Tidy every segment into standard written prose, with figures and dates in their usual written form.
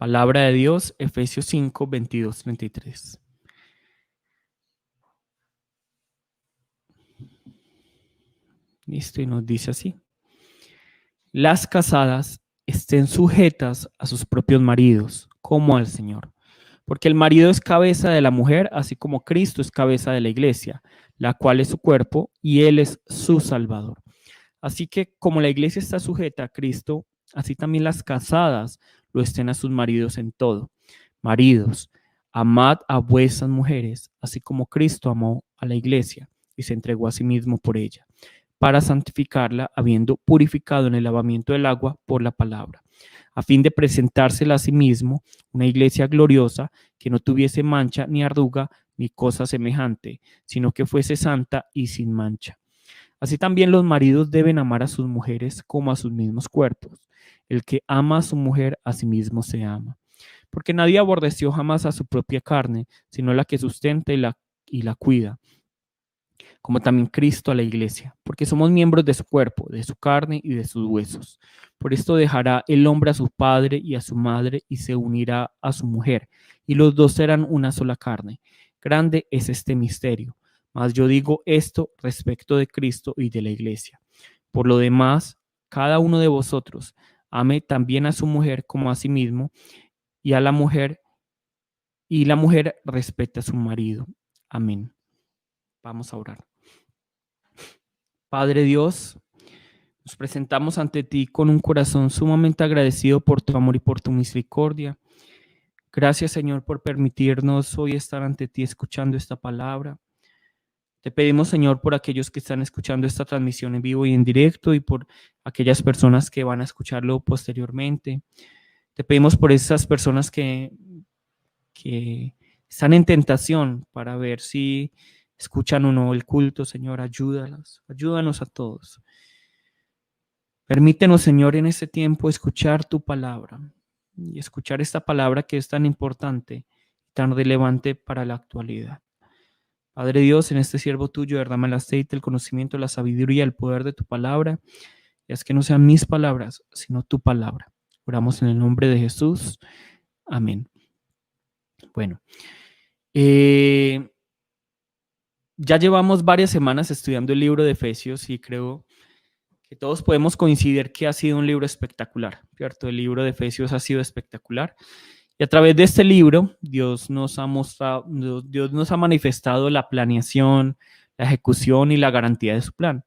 Palabra de Dios, Efesios 5, 22, 33. Listo, y nos dice así. Las casadas estén sujetas a sus propios maridos, como al Señor. Porque el marido es cabeza de la mujer, así como Cristo es cabeza de la iglesia, la cual es su cuerpo, y Él es su Salvador. Así que como la iglesia está sujeta a Cristo, así también las casadas lo estén a sus maridos en todo. Maridos, amad a vuestras mujeres, así como Cristo amó a la iglesia y se entregó a sí mismo por ella, para santificarla, habiendo purificado en el lavamiento del agua por la palabra, a fin de presentársela a sí mismo una iglesia gloriosa, que no tuviese mancha ni arruga ni cosa semejante, sino que fuese santa y sin mancha. Así también los maridos deben amar a sus mujeres como a sus mismos cuerpos. El que ama a su mujer, a sí mismo se ama. Porque nadie aborreció jamás a su propia carne, sino la que sustenta y la cuida, como también Cristo a la iglesia, porque somos miembros de su cuerpo, de su carne y de sus huesos. Por esto dejará el hombre a su padre y a su madre y se unirá a su mujer, y los dos serán una sola carne. Grande es este misterio, mas yo digo esto respecto de Cristo y de la iglesia. Por lo demás, cada uno de vosotros ame también a su mujer como a sí mismo, y a la mujer, y la mujer respeta a su marido. Amén. Vamos a orar. Padre Dios, nos presentamos ante ti con un corazón sumamente agradecido por tu amor y por tu misericordia. Gracias, Señor, por permitirnos hoy estar ante ti escuchando esta palabra. Te pedimos, Señor, por aquellos que están escuchando esta transmisión en vivo y en directo y por aquellas personas que van a escucharlo posteriormente. Te pedimos por esas personas que están en tentación para ver si escuchan o no el culto, Señor. Ayúdanos a todos. Permítenos, Señor, en este tiempo escuchar tu palabra y escuchar esta palabra que es tan importante, tan relevante para la actualidad. Padre Dios, en este siervo tuyo derrama el aceite, el conocimiento, la sabiduría, el poder de tu palabra. Y haz que no sean mis palabras, sino tu palabra. Oramos en el nombre de Jesús. Amén. Bueno, ya llevamos varias semanas estudiando el libro de Efesios y creo que todos podemos coincidir que ha sido un libro espectacular, ¿cierto? El libro de Efesios ha sido espectacular. Y a través de este libro, Dios nos ha mostrado, Dios nos ha manifestado la planeación, la ejecución y la garantía de su plan.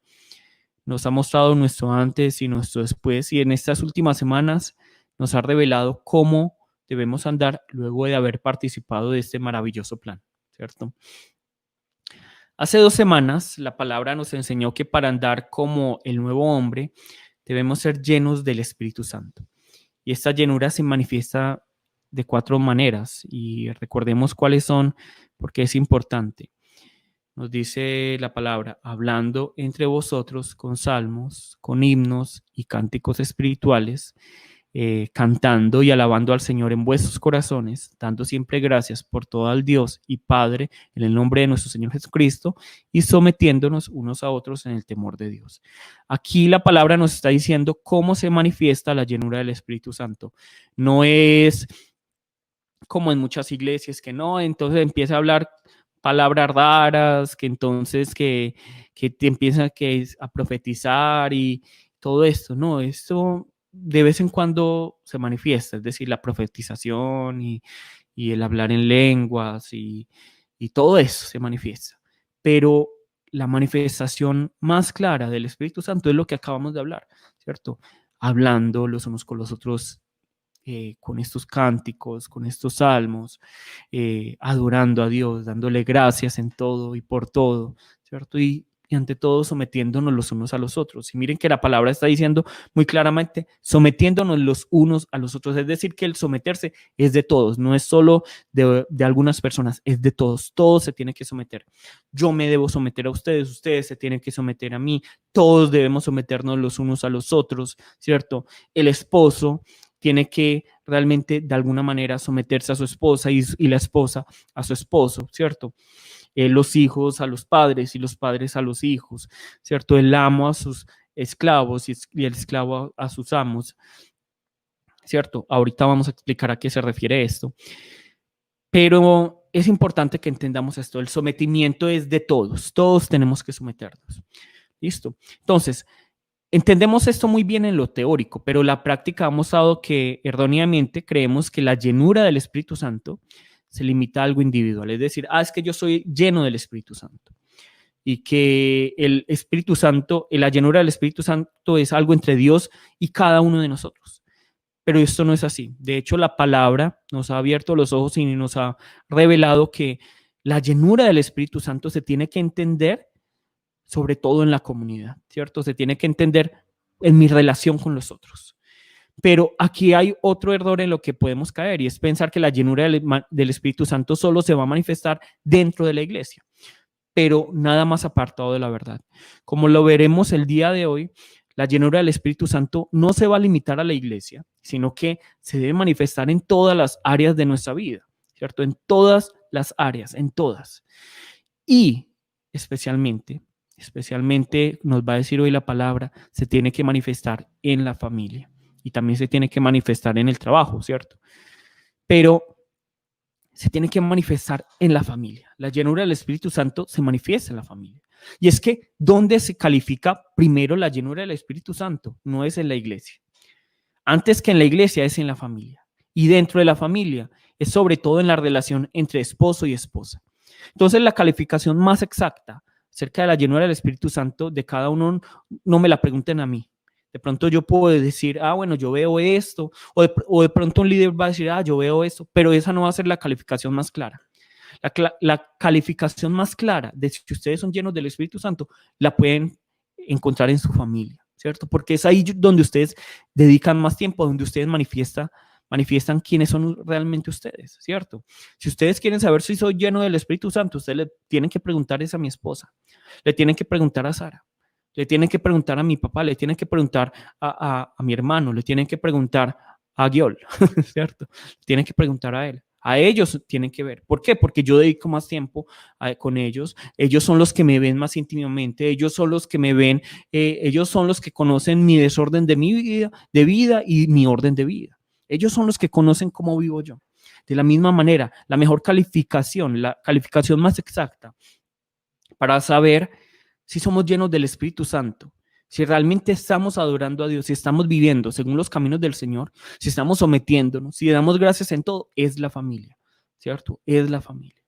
Nos ha mostrado nuestro antes y nuestro después, y en estas últimas semanas nos ha revelado cómo debemos andar luego de haber participado de este maravilloso plan, ¿cierto? Hace 2 semanas la palabra nos enseñó que para andar como el nuevo hombre debemos ser llenos del Espíritu Santo. Y esta llenura se manifiesta de 4 maneras y recordemos cuáles son porque es importante. Nos dice la palabra, hablando entre vosotros con salmos, con himnos y cánticos espirituales, cantando y alabando al Señor en vuestros corazones, dando siempre gracias por todo al Dios y Padre en el nombre de nuestro Señor Jesucristo y sometiéndonos unos a otros en el temor de Dios. Aquí la palabra nos está diciendo cómo se manifiesta la llenura del Espíritu Santo. No es como en muchas iglesias que no, entonces empieza a hablar palabras raras, que entonces que te empieza a profetizar y todo esto, no, esto de vez en cuando se manifiesta, es decir, la profetización y el hablar en lenguas y todo eso se manifiesta, pero la manifestación más clara del Espíritu Santo es lo que acabamos de hablar, ¿cierto? Hablando los unos con los otros, con estos cánticos, con estos salmos, adorando a Dios, dándole gracias en todo y por todo, ¿cierto? Y ante todo sometiéndonos los unos a los otros. Y miren que la palabra está diciendo muy claramente, sometiéndonos los unos a los otros. Es decir, que el someterse es de todos, no es solo de algunas personas, es de todos. Todos se tienen que someter. Yo me debo someter a ustedes, ustedes se tienen que someter a mí, todos debemos someternos los unos a los otros, ¿cierto? El esposo tiene que realmente de alguna manera someterse a su esposa y la esposa a su esposo, ¿cierto? Los hijos a los padres y los padres a los hijos, ¿cierto? El amo a sus esclavos y el esclavo a sus amos, ¿cierto? Ahorita vamos a explicar a qué se refiere esto. Pero es importante que entendamos esto. El sometimiento es de todos. Todos tenemos que someternos. ¿Listo? Entonces, entendemos esto muy bien en lo teórico, pero la práctica ha mostrado que erróneamente creemos que la llenura del Espíritu Santo se limita a algo individual. Es decir, es que yo soy lleno del Espíritu Santo. Y que el Espíritu Santo, la llenura del Espíritu Santo es algo entre Dios y cada uno de nosotros. Pero esto no es así. De hecho, la palabra nos ha abierto los ojos y nos ha revelado que la llenura del Espíritu Santo se tiene que entender sobre todo en la comunidad, ¿cierto? Se tiene que entender en mi relación con los otros. Pero aquí hay otro error en lo que podemos caer y es pensar que la llenura del Espíritu Santo solo se va a manifestar dentro de la iglesia, pero nada más apartado de la verdad. Como lo veremos el día de hoy, la llenura del Espíritu Santo no se va a limitar a la iglesia, sino que se debe manifestar en todas las áreas de nuestra vida, ¿cierto? En todas las áreas, en todas. Y especialmente nos va a decir hoy la palabra, se tiene que manifestar en la familia y también se tiene que manifestar en el trabajo, ¿cierto? Pero se tiene que manifestar en la familia. La llenura del Espíritu Santo se manifiesta en la familia. Y es que, ¿dónde se califica primero la llenura del Espíritu Santo? No es en la iglesia. Antes que en la iglesia es en la familia. Y dentro de la familia es sobre todo en la relación entre esposo y esposa. Entonces, la calificación más exacta acerca de la llenura del Espíritu Santo de cada uno, no me la pregunten a mí. De pronto yo puedo decir, bueno, yo veo esto, o de pronto un líder va a decir, yo veo esto, pero esa no va a ser la calificación más clara. La calificación más clara de si ustedes son llenos del Espíritu Santo la pueden encontrar en su familia, ¿cierto? Porque es ahí donde ustedes dedican más tiempo, donde ustedes manifiestan quiénes son realmente ustedes, ¿cierto? Si ustedes quieren saber si soy lleno del Espíritu Santo, ustedes le tienen que preguntar eso a mi esposa, le tienen que preguntar a Sara, le tienen que preguntar a mi papá, le tienen que preguntar a mi hermano, le tienen que preguntar a Giol, ¿cierto? Le tienen que preguntar a él. A ellos tienen que ver. ¿Por qué? Porque yo dedico más tiempo con ellos. Ellos son los que me ven más íntimamente. Ellos son los que me ven. Ellos son los que conocen mi desorden de mi vida y mi orden de vida. Ellos son los que conocen cómo vivo yo. De la misma manera, la mejor calificación, la calificación más exacta para saber si somos llenos del Espíritu Santo, si realmente estamos adorando a Dios, si estamos viviendo según los caminos del Señor, si estamos sometiéndonos, si damos gracias en todo, es la familia, ¿cierto? Es la familia.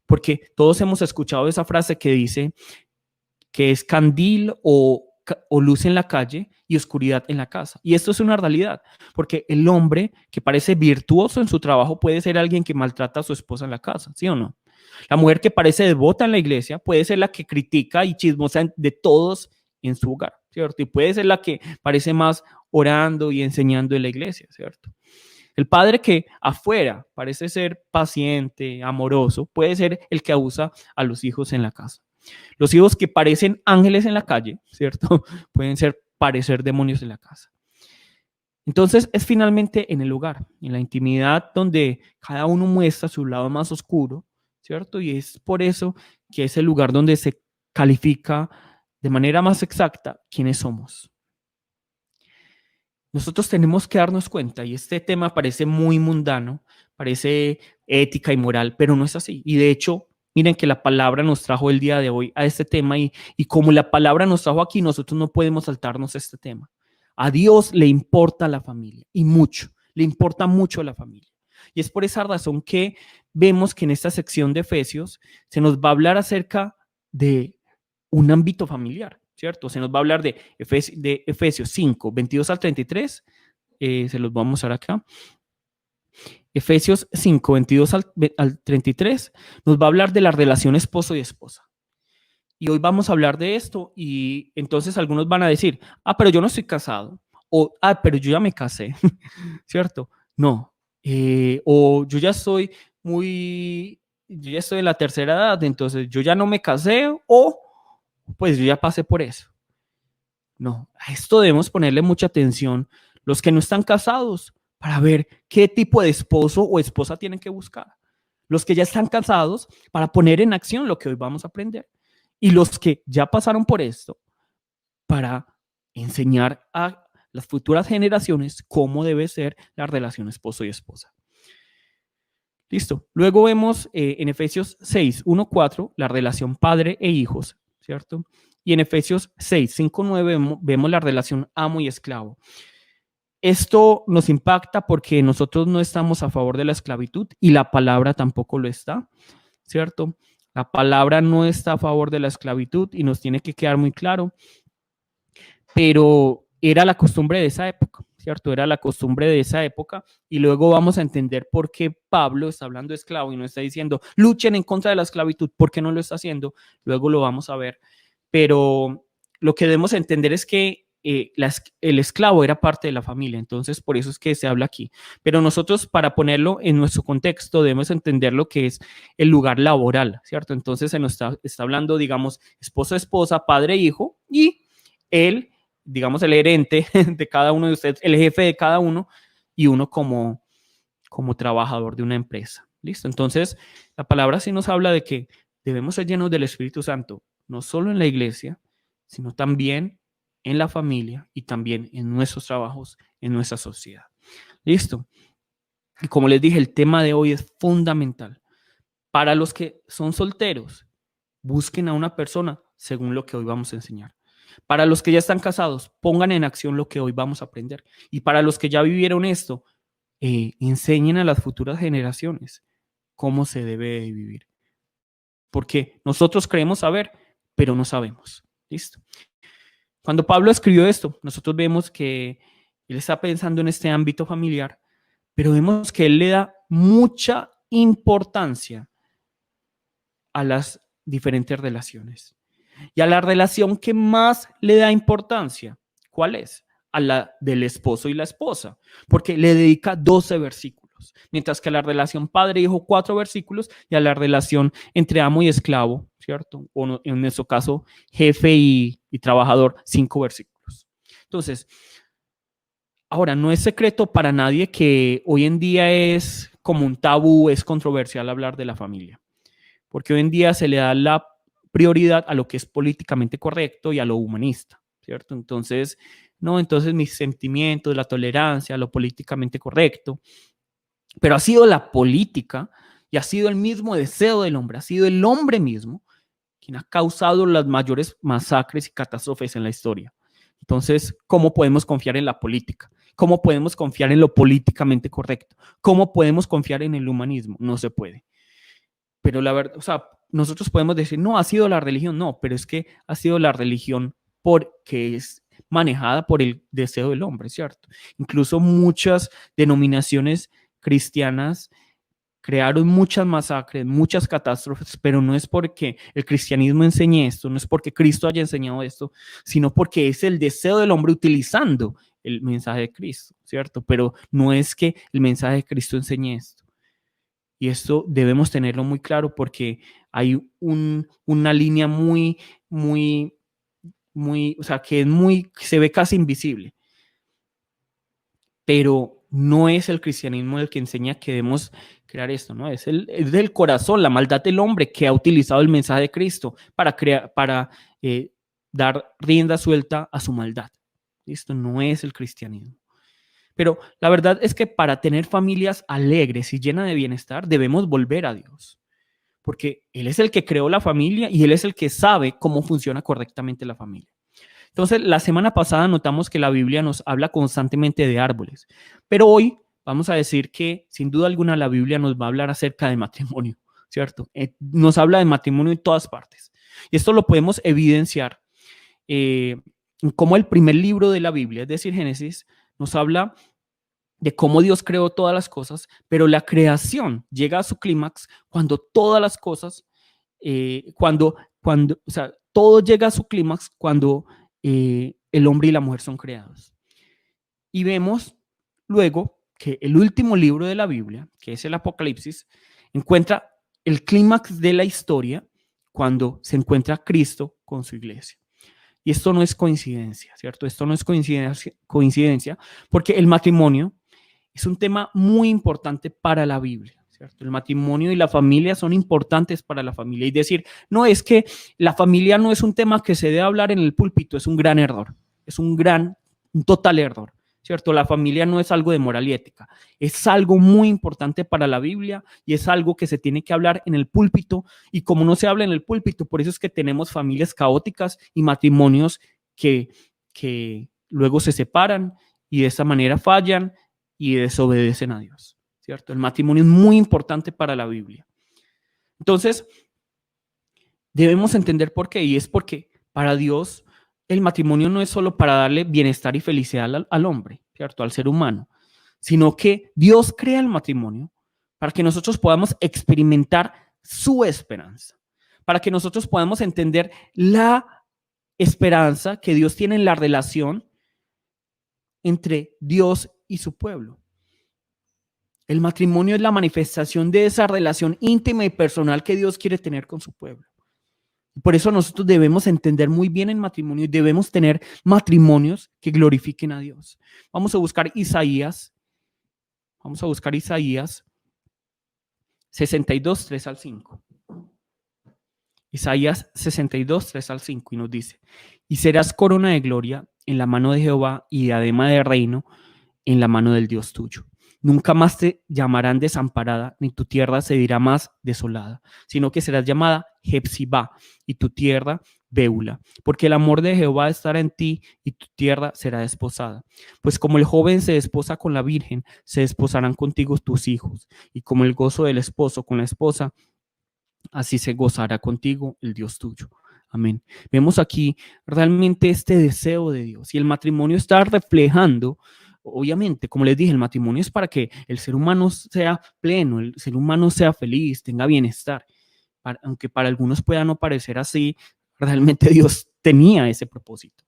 Porque todos hemos escuchado esa frase que dice que es candil o luz en la calle y oscuridad en la casa. Y esto es una realidad, porque el hombre que parece virtuoso en su trabajo puede ser alguien que maltrata a su esposa en la casa, ¿sí o no? La mujer que parece devota en la iglesia puede ser la que critica y chismosa de todos en su hogar, ¿cierto? Y puede ser la que parece más orando y enseñando en la iglesia, ¿cierto? El padre que afuera parece ser paciente, amoroso, puede ser el que abusa a los hijos en la casa. Los hijos que parecen ángeles en la calle, ¿cierto? Pueden parecer demonios en la casa. Entonces es finalmente en el hogar, en la intimidad, donde cada uno muestra su lado más oscuro, ¿cierto? Y es por eso que es el lugar donde se califica de manera más exacta quiénes somos. Nosotros tenemos que darnos cuenta, y este tema parece muy mundano, parece ética y moral, pero no es así. Y de hecho, miren que la palabra nos trajo el día de hoy a este tema y como la palabra nos trajo aquí, nosotros no podemos saltarnos este tema. A Dios le importa la familia y mucho, le importa mucho la familia. Y es por esa razón que vemos que en esta sección de Efesios se nos va a hablar acerca de un ámbito familiar, ¿cierto? Se nos va a hablar de Efesios 5, 22 al 33, se los vamos a mostrar acá. Efesios 5, 22 al 33, nos va a hablar de la relación esposo y esposa. Y hoy vamos a hablar de esto y entonces algunos van a decir, pero yo no estoy casado, o, pero yo ya me casé, ¿cierto? No, o yo ya estoy en la tercera edad, entonces yo ya no me casé, o pues yo ya pasé por eso. No, a esto debemos ponerle mucha atención los que no están casados para ver qué tipo de esposo o esposa tienen que buscar. Los que ya están casados para poner en acción lo que hoy vamos a aprender. Y los que ya pasaron por esto para enseñar a las futuras generaciones cómo debe ser la relación esposo y esposa. Listo. Luego vemos en Efesios 6, 1, 4, la relación padre e hijos, ¿cierto? Y en Efesios 6, 5, 9 vemos la relación amo y esclavo. Esto nos impacta porque nosotros no estamos a favor de la esclavitud y la palabra tampoco lo está, ¿cierto? La palabra no está a favor de la esclavitud y nos tiene que quedar muy claro, pero era la costumbre de esa época, ¿cierto? Era la costumbre de esa época y luego vamos a entender por qué Pablo está hablando de esclavo y no está diciendo luchen en contra de la esclavitud, ¿por qué no lo está haciendo? Luego lo vamos a ver, pero lo que debemos entender es que el esclavo era parte de la familia, entonces por eso es que se habla aquí. Pero nosotros, para ponerlo en nuestro contexto, debemos entender lo que es el lugar laboral, ¿cierto? Entonces se nos está hablando, digamos, esposo, esposa, padre, hijo, y él, digamos, el gerente de cada uno de ustedes, el jefe de cada uno, y uno como trabajador de una empresa. ¿Listo? Entonces, la palabra sí nos habla de que debemos ser llenos del Espíritu Santo, no solo en la iglesia, sino también en la familia y también en nuestros trabajos, en nuestra sociedad. ¿Listo? Y como les dije, el tema de hoy es fundamental. Para los que son solteros, busquen a una persona según lo que hoy vamos a enseñar. Para los que ya están casados, pongan en acción lo que hoy vamos a aprender. Y para los que ya vivieron esto, enseñen a las futuras generaciones cómo se debe vivir. Porque nosotros creemos saber, pero no sabemos. ¿Listo? Cuando Pablo escribió esto, nosotros vemos que él está pensando en este ámbito familiar, pero vemos que él le da mucha importancia a las diferentes relaciones. Y a la relación que más le da importancia, ¿cuál es? A la del esposo y la esposa, porque le dedica 12 versículos, mientras que a la relación padre-hijo 4 versículos y a la relación entre amo y esclavo, ¿cierto? O no, en nuestro caso, jefe y trabajador, 5 versículos. Entonces, ahora, no es secreto para nadie que hoy en día es como un tabú, es controversial hablar de la familia, porque hoy en día se le da la prioridad a lo que es políticamente correcto y a lo humanista, ¿cierto? Entonces, no, entonces mis sentimientos, la tolerancia, lo políticamente correcto, pero ha sido la política y ha sido el mismo deseo del hombre, ha sido el hombre mismo quien ha causado las mayores masacres y catástrofes en la historia. Entonces, ¿cómo podemos confiar en la política? ¿Cómo podemos confiar en lo políticamente correcto? ¿Cómo podemos confiar en el humanismo? No se puede. Pero la verdad, o sea, nosotros podemos decir, no, ha sido la religión, no, pero es que ha sido la religión porque es manejada por el deseo del hombre, ¿cierto? Incluso muchas denominaciones cristianas crearon muchas masacres, muchas catástrofes, pero no es porque el cristianismo enseñe esto, no es porque Cristo haya enseñado esto, sino porque es el deseo del hombre utilizando el mensaje de Cristo, ¿cierto? Pero no es que el mensaje de Cristo enseñe esto. Y esto debemos tenerlo muy claro porque hay una línea muy, o sea, que es se ve casi invisible. Pero no es el cristianismo el que enseña que debemos crear esto, ¿no? Es del corazón, la maldad del hombre que ha utilizado el mensaje de Cristo para dar rienda suelta a su maldad. Esto no es el cristianismo. Pero la verdad es que para tener familias alegres y llenas de bienestar, debemos volver a Dios, porque Él es el que creó la familia y Él es el que sabe cómo funciona correctamente la familia. Entonces, la semana pasada notamos que la Biblia nos habla constantemente de árboles, pero hoy vamos a decir que sin duda alguna la Biblia nos va a hablar acerca de matrimonio, ¿cierto? Nos habla de matrimonio en todas partes. Y esto lo podemos evidenciar como el primer libro de la Biblia, es decir, Génesis, nos habla de cómo Dios creó todas las cosas, pero la creación llega a su clímax cuando todas las cosas, o sea, todo llega a su clímax cuando el hombre y la mujer son creados. Y vemos luego que el último libro de la Biblia, que es el Apocalipsis, encuentra el clímax de la historia cuando se encuentra Cristo con su iglesia. Y esto no es coincidencia, ¿cierto? Esto no es coincidencia porque el matrimonio es un tema muy importante para la Biblia, ¿cierto? El matrimonio y la familia son importantes para la familia. Y decir, no, es que la familia no es un tema que se debe hablar en el púlpito, es un gran error. Es un gran un total error, ¿cierto? La familia no es algo de moral y ética, es algo muy importante para la Biblia y es algo que se tiene que hablar en el púlpito, y como no se habla en el púlpito, por eso es que tenemos familias caóticas y matrimonios que luego se separan y de esa manera fallan y desobedecen a Dios, ¿cierto? El matrimonio es muy importante para la Biblia. Entonces, debemos entender por qué, y es porque para Dios el matrimonio no es solo para darle bienestar y felicidad al hombre, ¿cierto? Al ser humano, sino que Dios crea el matrimonio para que nosotros podamos experimentar su esperanza, para que nosotros podamos entender la esperanza que Dios tiene en la relación entre Dios y su pueblo. El matrimonio es la manifestación de esa relación íntima y personal que Dios quiere tener con su pueblo. Por eso nosotros debemos entender muy bien el matrimonio y debemos tener matrimonios que glorifiquen a Dios. Vamos a buscar Isaías 62, 3 al 5. Isaías 62, 3 al 5, y nos dice: y serás corona de gloria en la mano de Jehová y diadema de reino en la mano del Dios tuyo. Nunca más te llamarán desamparada, ni tu tierra se dirá más desolada, sino que serás llamada Jepsibá, y tu tierra Béula, porque el amor de Jehová estará en ti, y tu tierra será desposada. Pues como el joven se desposa con la virgen, se desposarán contigo tus hijos, y como el gozo del esposo con la esposa, así se gozará contigo el Dios tuyo. Amén. Vemos aquí realmente este deseo de Dios, y el matrimonio está reflejando. Obviamente, como les dije, el matrimonio es para que el ser humano sea pleno, el ser humano sea feliz, tenga bienestar. Aunque para algunos pueda no parecer así, realmente Dios tenía ese propósito.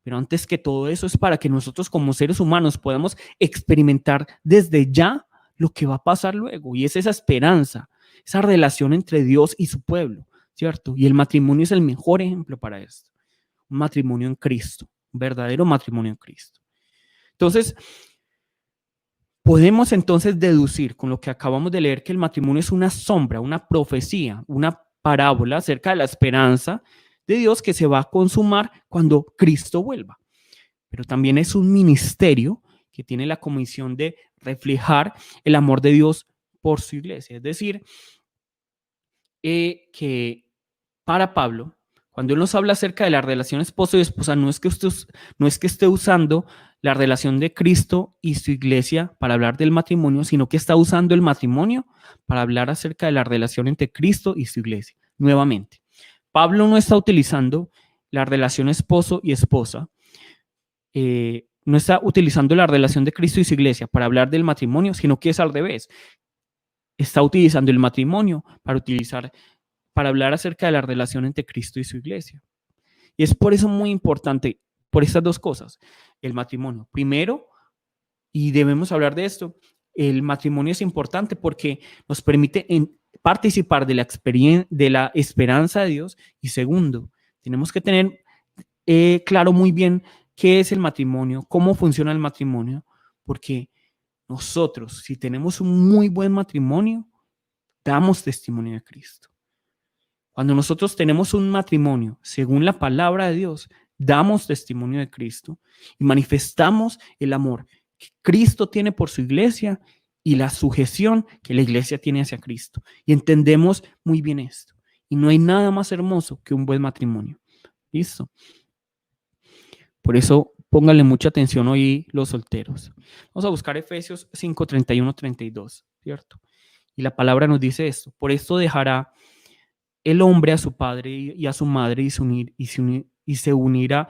Pero antes que todo eso es para que nosotros como seres humanos podamos experimentar desde ya lo que va a pasar luego. Y es esa esperanza, esa relación entre Dios y su pueblo, ¿cierto? Y el matrimonio es el mejor ejemplo para esto. Un matrimonio en Cristo, un verdadero matrimonio en Cristo. Entonces, podemos entonces deducir con lo que acabamos de leer que el matrimonio es una sombra, una profecía, una parábola acerca de la esperanza de Dios que se va a consumar cuando Cristo vuelva. Pero también es un ministerio que tiene la comisión de reflejar el amor de Dios por su iglesia. Es decir, que para Pablo, cuando él nos habla acerca de la relación esposo y esposa, no es que esté usando la relación de Cristo y su iglesia para hablar del matrimonio, sino que está usando el matrimonio para hablar acerca de la relación entre Cristo y su iglesia. Nuevamente, Pablo no está utilizando la relación esposo y esposa, no está utilizando la relación de Cristo y su iglesia para hablar del matrimonio, sino que es al revés. Está utilizando el matrimonio para hablar acerca de la relación entre Cristo y su iglesia. Y es por eso muy importante, por estas dos cosas, el matrimonio. Primero, y debemos hablar de esto, el matrimonio es importante porque nos permite participar de la esperanza de Dios. Y segundo, tenemos que tener claro muy bien qué es el matrimonio, cómo funciona el matrimonio, porque nosotros, si tenemos un muy buen matrimonio, damos testimonio de Cristo. Cuando nosotros tenemos un matrimonio según la palabra de Dios, damos testimonio de Cristo y manifestamos el amor que Cristo tiene por su iglesia y la sujeción que la iglesia tiene hacia Cristo. Y entendemos muy bien esto. Y no hay nada más hermoso que un buen matrimonio. ¿Listo? Por eso pónganle mucha atención hoy los solteros. Vamos a buscar Efesios 5, 31, 32, ¿cierto? Y la palabra nos dice esto: por esto dejará el hombre a su padre y a su madre y se unirá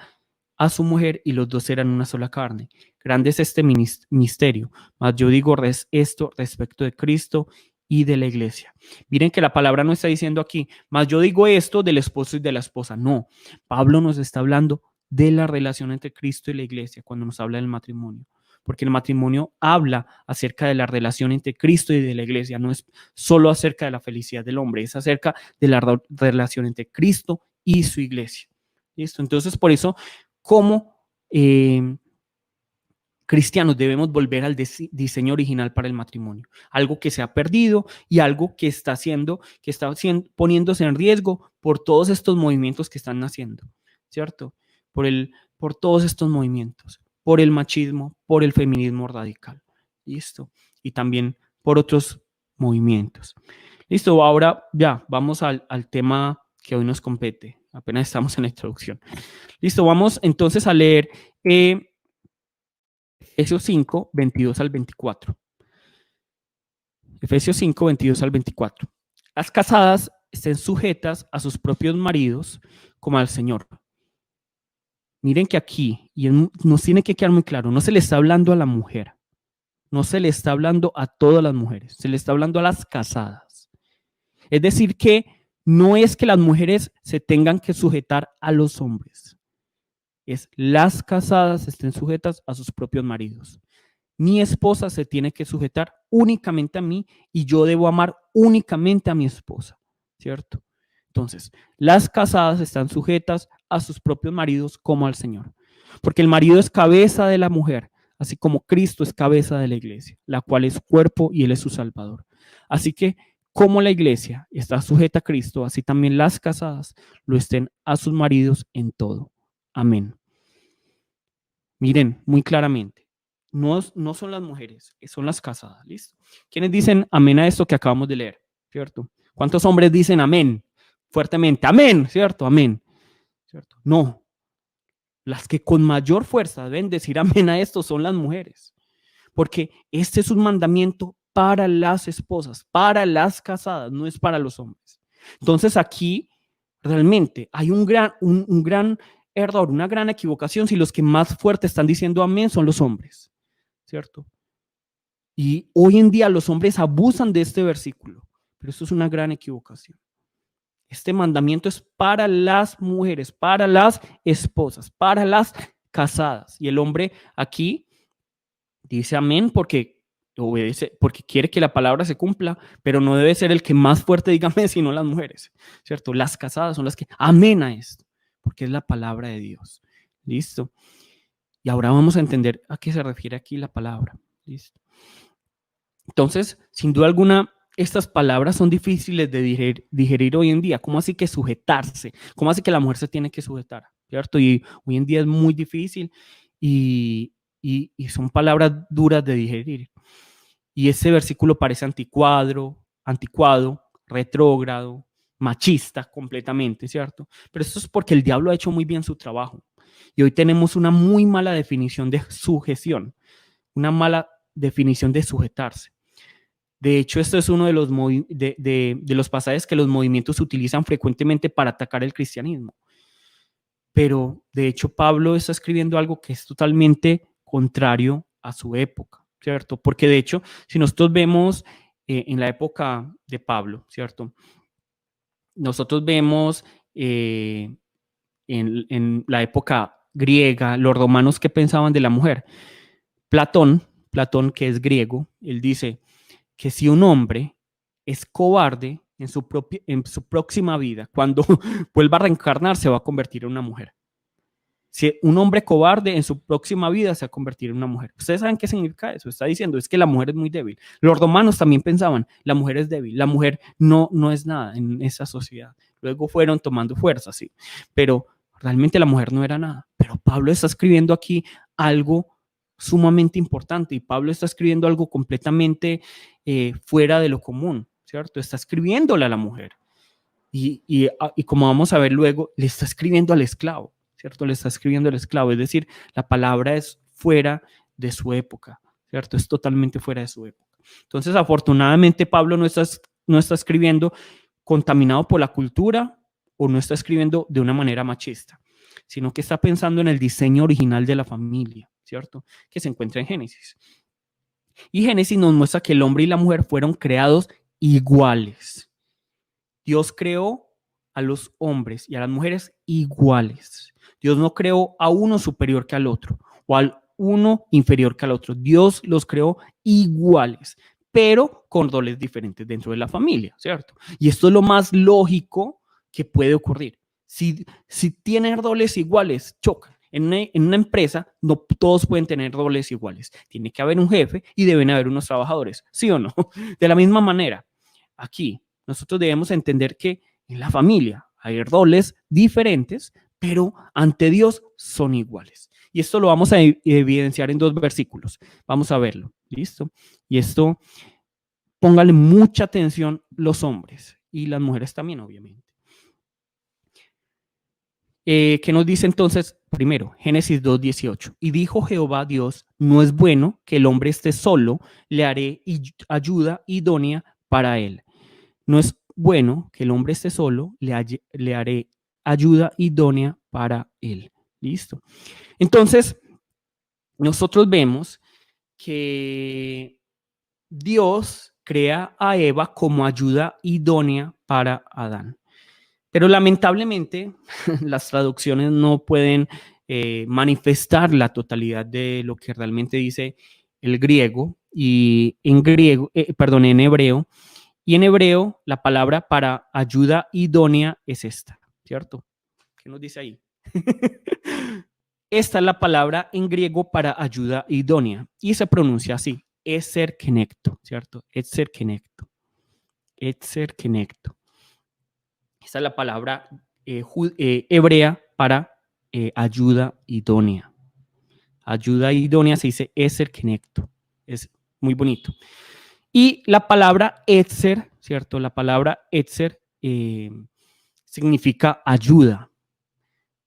a su mujer, y los dos serán una sola carne. Grande es este misterio, mas yo digo esto respecto de Cristo y de la iglesia. Miren que la palabra no está diciendo aquí, mas yo digo esto del esposo y de la esposa. No, Pablo nos está hablando de la relación entre Cristo y la iglesia cuando nos habla del matrimonio. Porque el matrimonio habla acerca de la relación entre Cristo y de la iglesia, no es solo acerca de la felicidad del hombre, es acerca de la relación entre Cristo y su iglesia. ¿Listo? Entonces, por eso, como cristianos debemos volver al diseño original para el matrimonio, algo que se ha perdido y algo que está poniéndose en riesgo por todos estos movimientos que están naciendo, ¿cierto? Por todos estos movimientos. por el machismo, por el feminismo radical. ¿Listo? Y también por otros movimientos. Listo, ahora ya vamos al tema que hoy nos compete. Apenas estamos en la introducción. Listo, vamos entonces a leer Efesios 5, 22 al 24. Efesios 5, 22 al 24. Las casadas estén sujetas a sus propios maridos como al Señor. Miren que aquí, y nos tiene que quedar muy claro, no se le está hablando a la mujer, no se le está hablando a todas las mujeres, se le está hablando a las casadas. Es decir, que no es que las mujeres se tengan que sujetar a los hombres, es las casadas estén sujetas a sus propios maridos. Mi esposa se tiene que sujetar únicamente a mí y yo debo amar únicamente a mi esposa, ¿cierto? Entonces, las casadas están sujetas a sus propios maridos como al Señor, porque el marido es cabeza de la mujer, así como Cristo es cabeza de la iglesia, la cual es cuerpo y Él es su Salvador. Así que, como la iglesia está sujeta a Cristo, así también las casadas lo estén a sus maridos en todo. Amén. Miren, muy claramente, no son las mujeres, son las casadas, ¿listo? ¿Quiénes dicen amén a esto que acabamos de leer? ¿Cierto? ¿Cuántos hombres dicen amén? Fuertemente, amén, ¿cierto? Amén, ¿cierto? No, las que con mayor fuerza deben decir amén a esto son las mujeres, porque este es un mandamiento para las esposas, para las casadas, no es para los hombres. Entonces aquí realmente hay un gran error, una gran equivocación si los que más fuerte están diciendo amén son los hombres, ¿cierto? Y hoy en día los hombres abusan de este versículo, pero esto es una gran equivocación. Este mandamiento es para las mujeres, para las esposas, para las casadas. Y el hombre aquí dice amén porque obedece, porque quiere que la palabra se cumpla, pero no debe ser el que más fuerte diga amén, sino las mujeres, ¿cierto? Las casadas son las que amén a esto, porque es la palabra de Dios. ¿Listo? Y ahora vamos a entender a qué se refiere aquí la palabra. ¿Listo? Entonces, sin duda alguna, estas palabras son difíciles de digerir hoy en día. ¿Cómo así que sujetarse? ¿Cómo así que la mujer se tiene que sujetar? ¿Cierto? Y hoy en día es muy difícil y son palabras duras de digerir. Y ese versículo parece anticuado, retrógrado, machista completamente, ¿cierto? Pero esto es porque el diablo ha hecho muy bien su trabajo. Y hoy tenemos una muy mala definición de sujeción, una mala definición de sujetarse. De hecho, esto es uno de los pasajes que los movimientos utilizan frecuentemente para atacar el cristianismo. Pero, de hecho, Pablo está escribiendo algo que es totalmente contrario a su época, ¿cierto? Porque, de hecho, si nosotros vemos en la época de Pablo, ¿cierto? Nosotros vemos en la época griega, los romanos que pensaban de la mujer. Platón, que es griego, él dice que si un hombre es cobarde en su próxima vida, cuando vuelva a reencarnar, se va a convertir en una mujer. Si un hombre cobarde en su próxima vida se va a convertir en una mujer. ¿Ustedes saben qué significa eso? Está diciendo, es que la mujer es muy débil. Los romanos también pensaban, la mujer es débil, la mujer no es nada en esa sociedad. Luego fueron tomando fuerza, sí. Pero realmente la mujer no era nada. Pero Pablo está escribiendo aquí algo sumamente importante y Pablo está escribiendo algo completamente fuera de lo común, ¿cierto? Está escribiéndole a la mujer. Y como vamos a ver luego, le está escribiendo al esclavo, ¿cierto? Le está escribiendo al esclavo, es decir, la palabra es fuera de su época, ¿cierto? Es totalmente fuera de su época. Entonces, afortunadamente, Pablo no está escribiendo contaminado por la cultura o no está escribiendo de una manera machista, sino que está pensando en el diseño original de la familia, ¿cierto? Que se encuentra en Génesis. Y Génesis nos muestra que el hombre y la mujer fueron creados iguales. Dios creó a los hombres y a las mujeres iguales. Dios no creó a uno superior que al otro o al uno inferior que al otro. Dios los creó iguales, pero con roles diferentes dentro de la familia, ¿cierto? Y esto es lo más lógico que puede ocurrir. Si tienen roles iguales, chocan. En una empresa no todos pueden tener roles iguales. Tiene que haber un jefe y deben haber unos trabajadores, ¿sí o no? De la misma manera, aquí nosotros debemos entender que en la familia hay roles diferentes, pero ante Dios son iguales. Y esto lo vamos a evidenciar en 2 versículos. Vamos a verlo. ¿Listo? Y esto, póngale mucha atención los hombres y las mujeres también, obviamente. ¿Qué nos dice entonces? Primero, Génesis 2:18. Y dijo Jehová Dios, no es bueno que el hombre esté solo, le haré ayuda idónea para él. No es bueno que el hombre esté solo, le haré ayuda idónea para él. Listo. Entonces, nosotros vemos que Dios crea a Eva como ayuda idónea para Adán. Pero lamentablemente las traducciones no pueden manifestar la totalidad de lo que realmente dice el griego y en griego, perdón, en hebreo. Y en hebreo la palabra para ayuda idónea es esta, ¿cierto? ¿Qué nos dice ahí? Esta es la palabra en griego para ayuda idónea y se pronuncia así, eser kenecto, ¿cierto? Eser kenecto. Eser kenecto. Esta es la palabra hebrea para ayuda idónea. Ayuda idónea se dice eser kenecto. Es muy bonito. Y la palabra etzer, ¿cierto? La palabra etzer significa ayuda,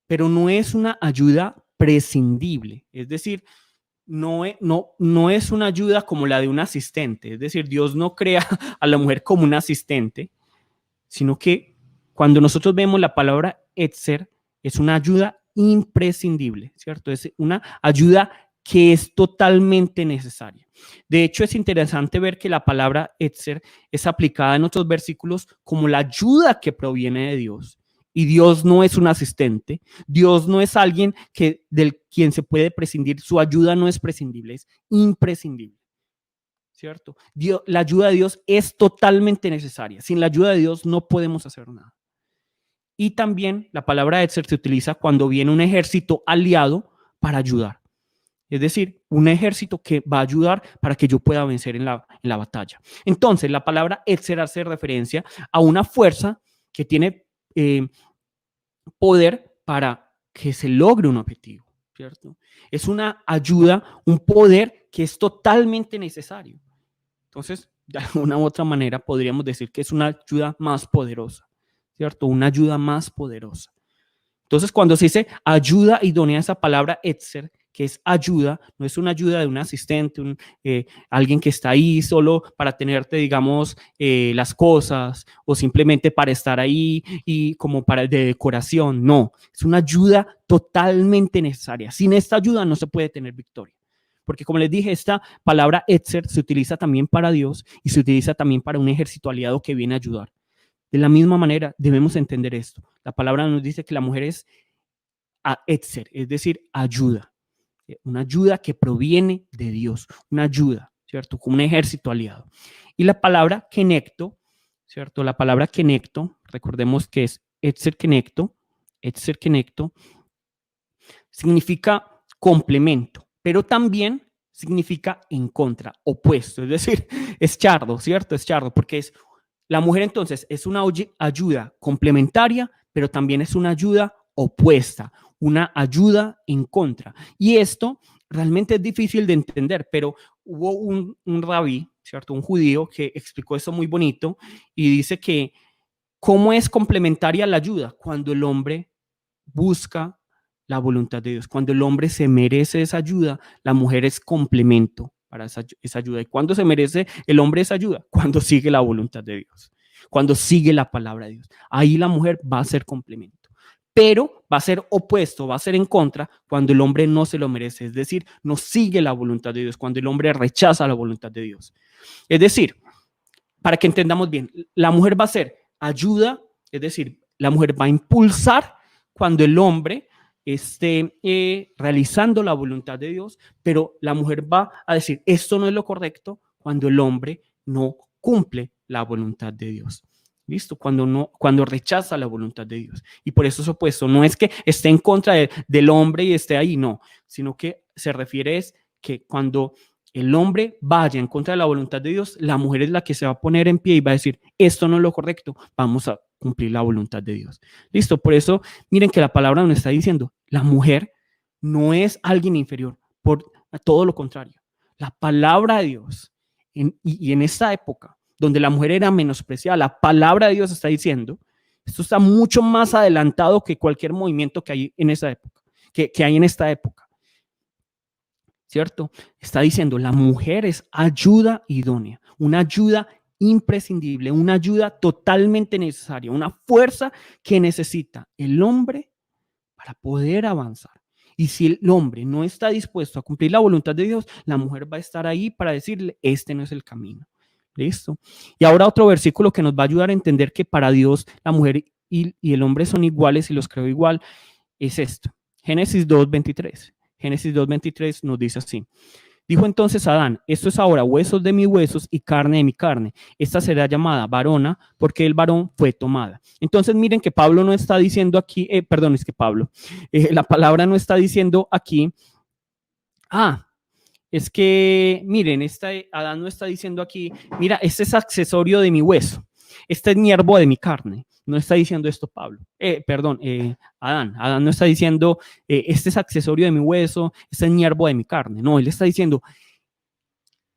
pero no es una ayuda prescindible. Es decir, no es una ayuda como la de un asistente. Es decir, Dios no crea a la mujer como un asistente, sino que cuando nosotros vemos la palabra etzer, es una ayuda imprescindible, ¿cierto? Es una ayuda que es totalmente necesaria. De hecho, es interesante ver que la palabra etzer es aplicada en otros versículos como la ayuda que proviene de Dios. Y Dios no es un asistente, Dios no es alguien del quien se puede prescindir, su ayuda no es prescindible, es imprescindible. ¿Cierto? La ayuda de Dios es totalmente necesaria. Sin la ayuda de Dios no podemos hacer nada. Y también la palabra etzer se utiliza cuando viene un ejército aliado para ayudar. Es decir, un ejército que va a ayudar para que yo pueda vencer en la batalla. Entonces, la palabra etzer hace referencia a una fuerza que tiene poder para que se logre un objetivo, ¿cierto? Es una ayuda, un poder que es totalmente necesario. Entonces, de alguna u otra manera podríamos decir que es una ayuda más poderosa, ¿cierto? Una ayuda más poderosa. Entonces, cuando se dice ayuda idónea, esa palabra etzer, que es ayuda, no es una ayuda de un asistente, alguien que está ahí solo para tenerte, digamos, las cosas o simplemente para estar ahí y como para de decoración. No, es una ayuda totalmente necesaria. Sin esta ayuda no se puede tener victoria. Porque como les dije, esta palabra etzer se utiliza también para Dios y se utiliza también para un ejército aliado que viene a ayudar. De la misma manera, debemos entender esto. La palabra nos dice que la mujer es etzer, es decir, ayuda. Una ayuda que proviene de Dios, una ayuda, ¿cierto? Como un ejército aliado. Y la palabra kenecto, ¿cierto? La palabra kenecto, recordemos que es etzer kenecto, significa complemento, pero también significa en contra, opuesto, es decir, es chardo, ¿cierto? Es chardo, porque la mujer entonces es una ayuda complementaria, pero también es una ayuda opuesta, una ayuda en contra. Y esto realmente es difícil de entender, pero hubo un rabí, ¿cierto? Un judío que explicó eso muy bonito y dice que cómo es complementaria la ayuda cuando el hombre busca la voluntad de Dios. Cuando el hombre se merece esa ayuda, la mujer es complemento para esa ayuda. ¿Y cuándo se merece el hombre esa ayuda? Cuando sigue la voluntad de Dios, cuando sigue la palabra de Dios. Ahí la mujer va a ser complemento. Pero va a ser opuesto, va a ser en contra cuando el hombre no se lo merece. Es decir, no sigue la voluntad de Dios, cuando el hombre rechaza la voluntad de Dios. Es decir, para que entendamos bien, la mujer va a ser ayuda, es decir, la mujer va a impulsar cuando el hombre esté realizando la voluntad de Dios, pero la mujer va a decir, esto no es lo correcto cuando el hombre no cumple la voluntad de Dios. ¿Listo? Cuando rechaza la voluntad de Dios. Y por eso es opuesto. No es que esté en contra del hombre y esté ahí, no, sino que se refiere es que cuando el hombre vaya en contra de la voluntad de Dios, la mujer es la que se va a poner en pie y va a decir, esto no es lo correcto, vamos a cumplir la voluntad de Dios. Listo, por eso miren que la palabra nos está diciendo, la mujer no es alguien inferior, por todo lo contrario. La palabra de Dios, y en esta época, donde la mujer era menospreciada, la palabra de Dios está diciendo, esto está mucho más adelantado que cualquier movimiento que hay en esa época, que hay en esta época, ¿cierto? Está diciendo, la mujer es ayuda idónea, una ayuda imprescindible, una ayuda totalmente necesaria, una fuerza que necesita el hombre para poder avanzar. Y si el hombre no está dispuesto a cumplir la voluntad de Dios, la mujer va a estar ahí para decirle, este no es el camino. ¿Listo? Y ahora otro versículo que nos va a ayudar a entender que para Dios la mujer y el hombre son iguales y los creó igual, es esto. Génesis 2:23. Génesis 2:23 nos dice así. Dijo entonces Adán, esto es ahora huesos de mis huesos y carne de mi carne. Esta será llamada varona porque el varón fue tomada. Entonces miren que Pablo no está diciendo aquí, perdón, es que Pablo, la palabra no está diciendo aquí, es que miren, Adán no está diciendo aquí, mira, este es accesorio de mi hueso, este es hierbo de mi carne. No está diciendo esto Pablo, Adán no está diciendo, este es accesorio de mi hueso, este es hierbo de mi carne. No, él está diciendo,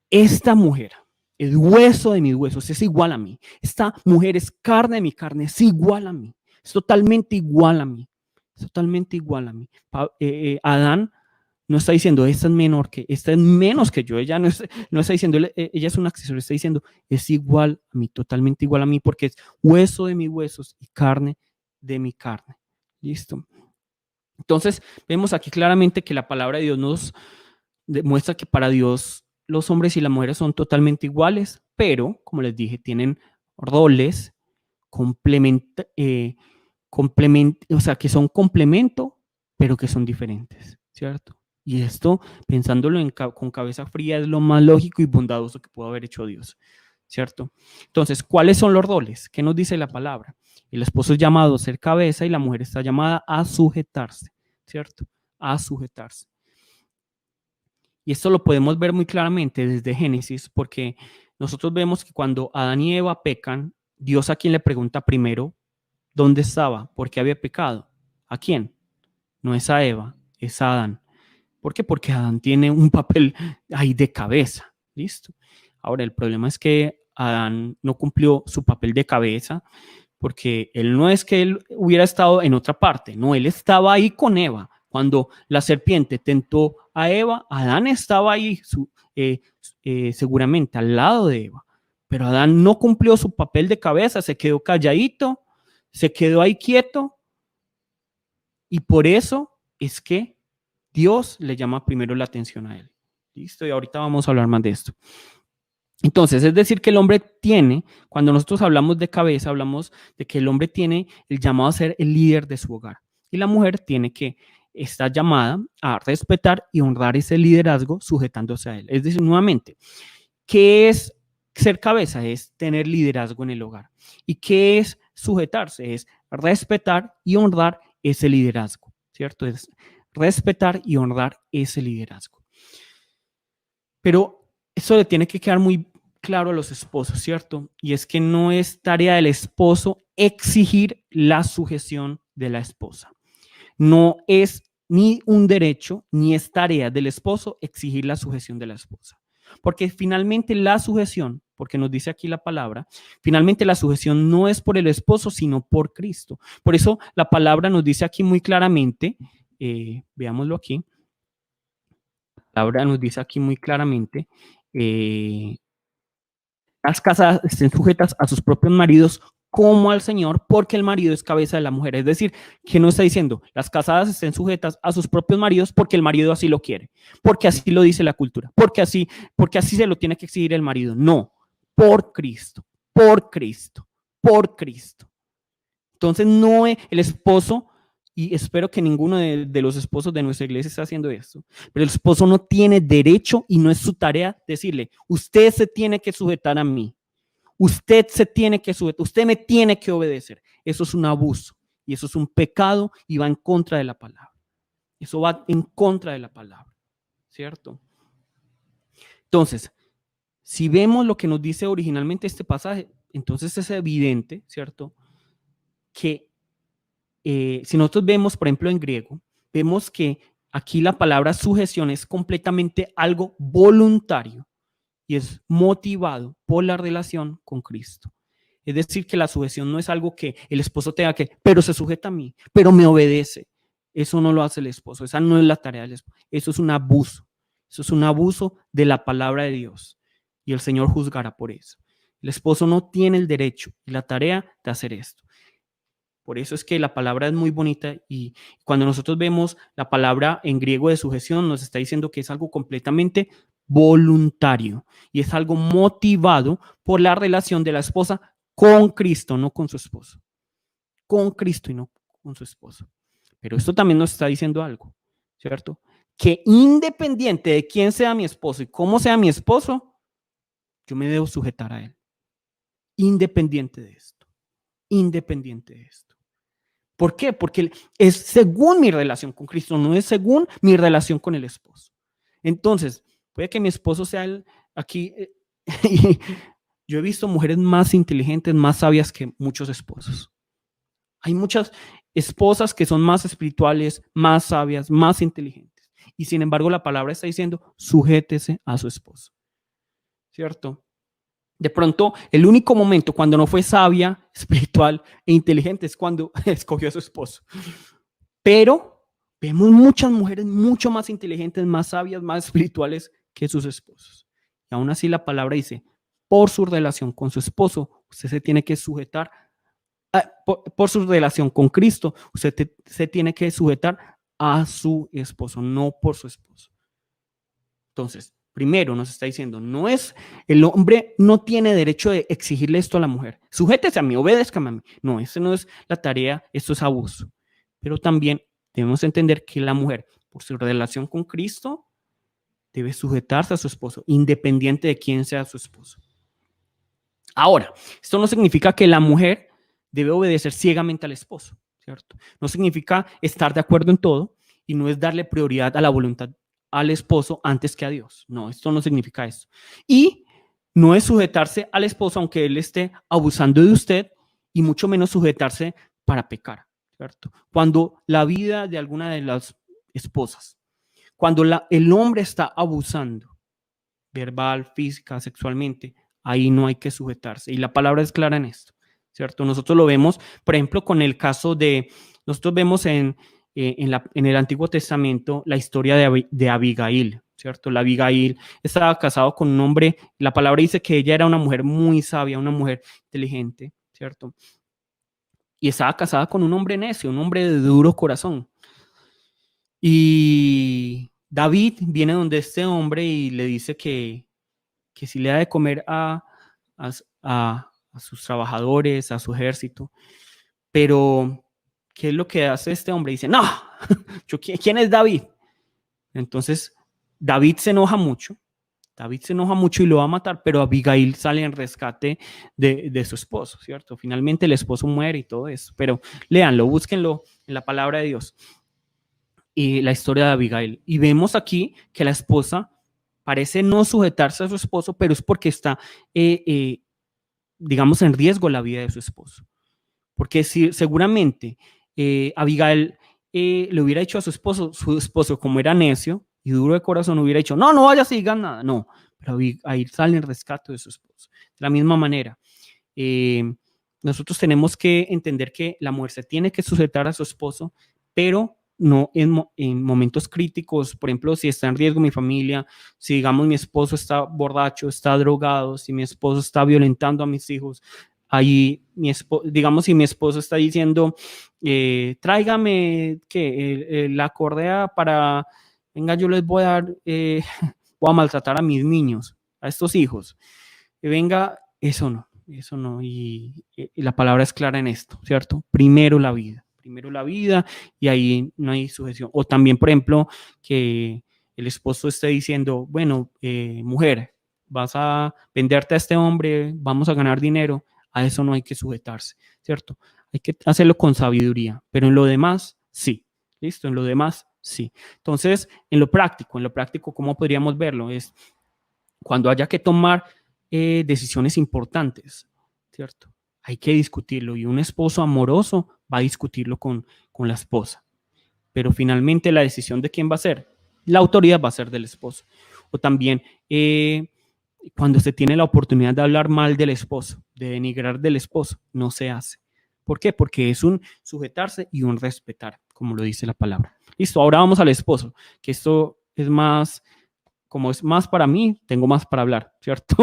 esta mujer, el hueso de mis huesos, es igual a mí. Esta mujer es carne de mi carne, es igual a mí. Es totalmente igual a mí. Es totalmente igual a mí. Adán no está diciendo, esta es menos que yo. Ella no está diciendo, ella es un accesorio, está diciendo, es igual a mí, totalmente igual a mí, porque es hueso de mis huesos y carne de mi carne. ¿Listo? Entonces, vemos aquí claramente que la palabra de Dios nos demuestra que para Dios los hombres y las mujeres son totalmente iguales, pero, como les dije, tienen roles o sea, que son complemento, pero que son diferentes, ¿cierto? Y esto, pensándolo con cabeza fría, es lo más lógico y bondadoso que pudo haber hecho Dios, ¿cierto? Entonces, ¿cuáles son los roles? ¿Qué nos dice la palabra? El esposo es llamado a ser cabeza y la mujer está llamada a sujetarse, ¿cierto? A sujetarse. Y esto lo podemos ver muy claramente desde Génesis, porque nosotros vemos que cuando Adán y Eva pecan, Dios a quien le pregunta primero, ¿dónde estaba? ¿Por qué había pecado? ¿A quién? No es a Eva, es a Adán. ¿Por qué? Porque Adán tiene un papel ahí de cabeza. ¿Listo? Ahora, el problema es que Adán no cumplió su papel de cabeza, porque él no es que él hubiera estado en otra parte, no, él estaba ahí con Eva. Cuando la serpiente tentó a Eva, Adán estaba ahí seguramente al lado de Eva, pero Adán no cumplió su papel de cabeza, se quedó calladito, se quedó ahí quieto, y por eso es que Dios le llama primero la atención a él. Listo, y ahorita vamos a hablar más de esto. Entonces, es decir, que el hombre tiene, cuando nosotros hablamos de cabeza, hablamos de que el hombre tiene el llamado a ser el líder de su hogar. Y la mujer tiene que estar llamada a respetar y honrar ese liderazgo sujetándose a él. Es decir, nuevamente, ¿qué es ser cabeza? Es tener liderazgo en el hogar. ¿Y qué es sujetarse? Es respetar y honrar ese liderazgo, ¿cierto? Es respetar y honrar ese liderazgo. Pero eso le tiene que quedar muy claro a los esposos, ¿cierto? Y es que no es tarea del esposo exigir la sujeción de la esposa. No es ni un derecho ni es tarea del esposo exigir la sujeción de la esposa. Porque finalmente la sujeción, porque nos dice aquí la palabra, finalmente la sujeción no es por el esposo, sino por Cristo. Por eso la palabra nos dice aquí muy claramente, veámoslo aquí, la palabra nos dice aquí muy claramente, las casadas estén sujetas a sus propios maridos como al Señor, porque el marido es cabeza de la mujer. Es decir, que no está diciendo, las casadas estén sujetas a sus propios maridos porque el marido así lo quiere, porque así lo dice la cultura, porque así se lo tiene que exigir el marido. No, por Cristo, por Cristo, por Cristo. Entonces no es el esposo, y espero que ninguno de los esposos de nuestra iglesia esté haciendo esto, pero el esposo no tiene derecho y no es su tarea decirle, usted se tiene que sujetar a mí, usted se tiene que sujetar, usted me tiene que obedecer. Eso es un abuso y eso es un pecado y va en contra de la palabra. Eso va en contra de la palabra, ¿cierto? Entonces, si vemos lo que nos dice originalmente este pasaje, entonces es evidente, ¿cierto?, que si nosotros vemos, por ejemplo, en griego, vemos que aquí la palabra sujeción es completamente algo voluntario y es motivado por la relación con Cristo. Es decir, que la sujeción no es algo que el esposo tenga que, pero se sujeta a mí, pero me obedece. Eso no lo hace el esposo, esa no es la tarea del esposo. Eso es un abuso. Eso es un abuso de la palabra de Dios y el Señor juzgará por eso. El esposo no tiene el derecho y la tarea de hacer esto. Por eso es que la palabra es muy bonita y cuando nosotros vemos la palabra en griego de sujeción, nos está diciendo que es algo completamente voluntario y es algo motivado por la relación de la esposa con Cristo, no con su esposo. Con Cristo y no con su esposo. Pero esto también nos está diciendo algo, ¿cierto? Que independiente de quién sea mi esposo y cómo sea mi esposo, yo me debo sujetar a él. Independiente de esto. Independiente de esto. ¿Por qué? Porque es según mi relación con Cristo, no es según mi relación con el esposo. Entonces, puede que mi esposo sea el aquí. Yo he visto mujeres más inteligentes, más sabias que muchos esposos. Hay muchas esposas que son más espirituales, más sabias, más inteligentes. Y sin embargo, la palabra está diciendo, sujétese a su esposo. ¿Cierto? De pronto, el único momento cuando no fue sabia, espiritual e inteligente es cuando escogió a su esposo. Pero vemos muchas mujeres mucho más inteligentes, más sabias, más espirituales que sus esposos. Y aún así la palabra dice, por su relación con su esposo, usted se tiene que sujetar, por su relación con Cristo, usted se tiene que sujetar a su esposo, no por su esposo. Entonces, primero nos está diciendo, no es, el hombre no tiene derecho de exigirle esto a la mujer. Sujétese a mí, obedézcame a mí. No, esa no es la tarea, esto es abuso. Pero también debemos entender que la mujer, por su relación con Cristo, debe sujetarse a su esposo, independiente de quién sea su esposo. Ahora, esto no significa que la mujer debe obedecer ciegamente al esposo, ¿cierto? No significa estar de acuerdo en todo y no es darle prioridad a la voluntad al esposo antes que a Dios. No, esto no significa eso. Y no es sujetarse al esposo aunque él esté abusando de usted y mucho menos sujetarse para pecar, ¿cierto? Cuando la vida de alguna de las esposas, cuando el hombre está abusando verbal, física, sexualmente, ahí no hay que sujetarse. Y la palabra es clara en esto, ¿cierto? Nosotros lo vemos, por ejemplo, con el caso de, nosotros vemos en el Antiguo Testamento la historia de Abigail, ¿cierto? La Abigail estaba casado con un hombre, la palabra dice que ella era una mujer muy sabia, una mujer inteligente, ¿cierto? Y estaba casada con un hombre necio, un hombre de duro corazón. Y David viene donde este hombre y le dice que si le da de comer a sus trabajadores, a su ejército, pero ¿qué es lo que hace este hombre? Dice, no, ¿quién es David? Entonces David se enoja mucho y lo va a matar, pero Abigail sale en rescate de su esposo, ¿cierto? Finalmente el esposo muere y todo eso, pero léanlo, búsquenlo en la palabra de Dios y la historia de Abigail. Y vemos aquí que la esposa parece no sujetarse a su esposo, pero es porque está, digamos, en riesgo la vida de su esposo. Porque si seguramente Abigail le hubiera dicho a su esposo como era necio y duro de corazón, hubiera dicho, no vayas y digan nada, no, pero Abigail sale en rescate de su esposo. De la misma manera, nosotros tenemos que entender que la mujer se tiene que sujetar a su esposo, pero no en momentos críticos, por ejemplo, si está en riesgo mi familia, si digamos mi esposo está borracho, está drogado, si mi esposo está violentando a mis hijos, ahí digamos si mi esposo está diciendo, tráigame que la correa para, venga, yo les voy a dar, voy a maltratar a mis niños, a estos hijos, venga, eso no, y la palabra es clara en esto, ¿cierto? Primero la vida y ahí no hay sujeción. O también, por ejemplo, que el esposo esté diciendo, bueno, mujer, vas a venderte a este hombre, vamos a ganar dinero, a eso no hay que sujetarse, ¿cierto? Hay que hacerlo con sabiduría, pero en lo demás, sí, ¿listo? En lo demás, sí. Entonces, en lo práctico, ¿cómo podríamos verlo? Es cuando haya que tomar decisiones importantes, ¿cierto? hay que discutirlo y un esposo amoroso va a discutirlo con la esposa. Pero finalmente la decisión de quién va a ser, la autoridad va a ser del esposo. O también cuando se tiene la oportunidad de hablar mal del esposo, de denigrar del esposo, no se hace. ¿Por qué? Porque es un sujetarse y un respetar, como lo dice la palabra. Listo, ahora vamos al esposo, que esto es más, como es más para mí, tengo más para hablar, ¿cierto?